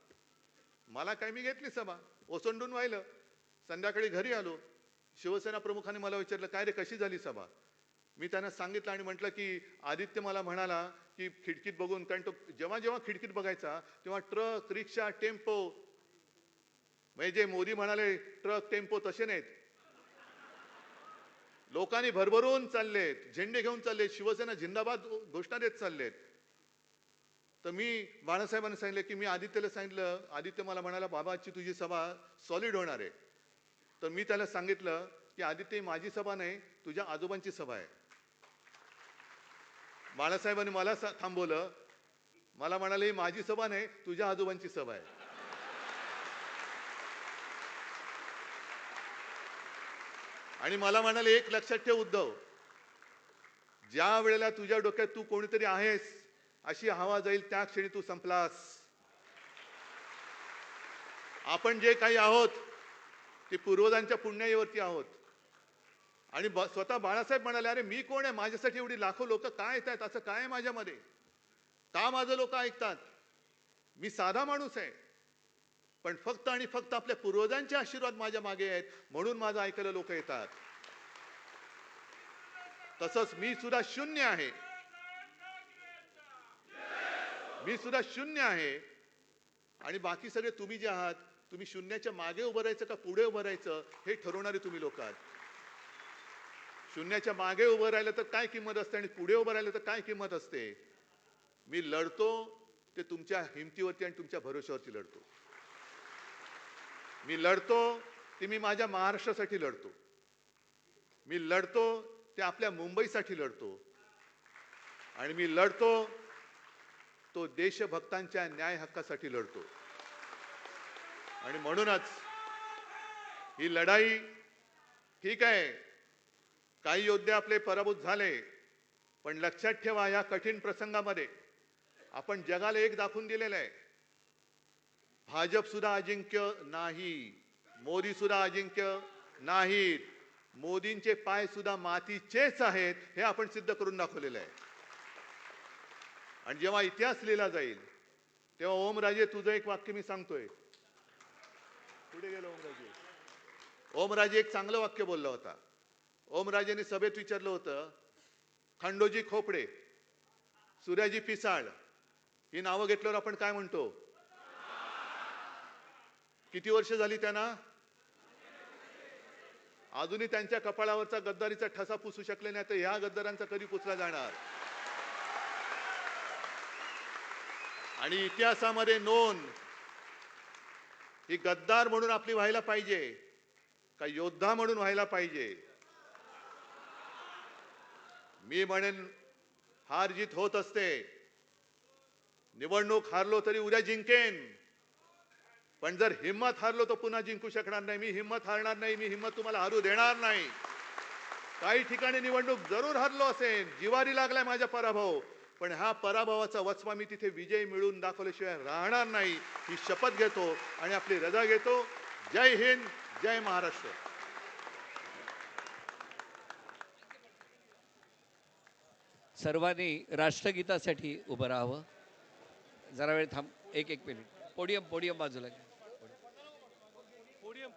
मला काय, मी घेतली सभा, ओसंडून वाहिलं. संध्याकाळी घरी आलो, शिवसेना प्रमुखांनी मला विचारलं, काय रे कशी झाली सभा? मी त्यांना सांगितलं आणि म्हटलं की आदित्य मला म्हणाला की खिडकीत बघून, कारण तो जेव्हा जेव्हा खिडकीत बघायचा तेव्हा ट्रक, रिक्षा, टेम्पो, म्हणजे जे मोदी म्हणाले ट्रक टेम्पो तसे नाहीत, लोकांनी भरभरून चाललेत, झेंडे घेऊन चाललेत, शिवसेना जिंदाबाद घोषणा देत चाललेत. तर मी बाळासाहेबांना सांगितलं की मी आदित्यला सांगितलं, आदित्य मला म्हणाला बाबाची तुझी सभा सॉलिड होणार आहे. तर मी त्याला सांगितलं की आदित्य माझी सभा नाही, तुझ्या आजोबांची सभा आहे. बाळासाहेबांनी मला थांबवलं, मला म्हणाले माझी सभा नाही, तुझ्या आजोबांची सभा आहे. आणि मला म्हणाले एक लक्षात ठेव उद्धव, ज्या वेळेला तुझ्या डोक्यात तू कोणीतरी आहेस अशी हवा जाईल, त्या क्षणी तू संपलास. आपण जे काही आहोत ते पूर्वजांच्या पुण्याईवरती आहोत. आणि स्वतः बाळासाहेब म्हणाले, अरे मी कोण आहे, माझ्यासाठी एवढी लाखो लोक काय येतात, असं काय आहे माझ्यामध्ये, का माझं लोक ऐकतात? मी साधा माणूस आहे, पण फक्त आणि फक्त आपल्या पूर्वजांचे आशीर्वाद माझ्या मागे आहेत, म्हणून माझं ऐकायला लोक येतात. तसंच मी सुद्धा शून्य आहे, मी सुद्धा शून्य आहे. आणि बाकी सगळे तुम्ही जे आहात, तुम्ही शून्याच्या मागे उभं राहायचं का पुढे उभं राहायचं हे ठरवणारे तुम्ही लोक आहात. शून्याच्या मागे उभं राहिलं तर काय किंमत असते आणि पुढे उभं राहिलं तर काय किंमत असते. मी लढतो ते तुमच्या हिमतीवरती आणि तुमच्या भरोश्यावरती लढतो. मी लढतो ते मी माझ्या महाराष्ट्रासाठी लढतो. मी लढतो ते आपल्या मुंबईसाठी लढतो. आणि मी लढतो तो देशभक्तांच्या न्याय हक्कासाठी लढतो. आणि म्हणूनच ही लढाई, ठीक आहे काही योद्धे आपले पराभूत झाले, पण लक्षात ठेवा या कठीण प्रसंगामध्ये आपण जगाला एक दाखवून दिलेलं आहे, भाजप सुद्धा अजिंक्य नाही, मोदी सुद्धा अजिंक्य नाहीत. मोदींचे पाय सुद्धा मातीचेच आहेत हे आपण सिद्ध करून दाखवलेलं आहे. आणि जेव्हा इतिहास लिहिला जाईल तेव्हा ओमराजे तुझं एक वाक्य मी सांगतोय. कुठे गेलो ओमराजे? ओमराजे एक चांगलं वाक्य बोलला होता. ओमराजेने सभेत विचारलं होतं, खंडोजी खोपडे, सूर्याजी पिसाळ ही नावं घेतल्यावर आपण काय म्हणतो? किती वर्ष झाली त्यांना? अजूनही त्यांच्या कपाळावरचा गद्दारीचा ठसा पुसू शकले नाही, तर ह्या गद्दारांचा कधी पुसला जाणार? आणि इतिहासामध्ये नोंद ही गद्दार म्हणून आपली व्हायला पाहिजे का योद्धा म्हणून व्हायला पाहिजे? मी म्हणेन हार जीत होत असते. निवडणूक हारलो तरी उद्या जिंकेन, पण जर हिम्मत हारलो तर पुन्हा जिंकू शकणार नाही. मी हिम्मत हारणार नाही, मी हिम्मत तुम्हाला हारू देणार नाही. काही ठिकाणी निवडणूक जरूर हरलो असेल, जिवारी लागलाय माझा पराभव, पण हा पराभवाचा वचपा मी तिथे विजय मिळवून दाखवल्याशिवाय राहणार नाही ही शपथ घेतो आणि आपली रजा घेतो. जय हिंद, जय महाराष्ट्र. सर्वांनी राष्ट्रगीतासाठी उभं राहावं. जरा वेळ थांब, एक मिनिट. पोडियम बाजूला घ्या. पोडियम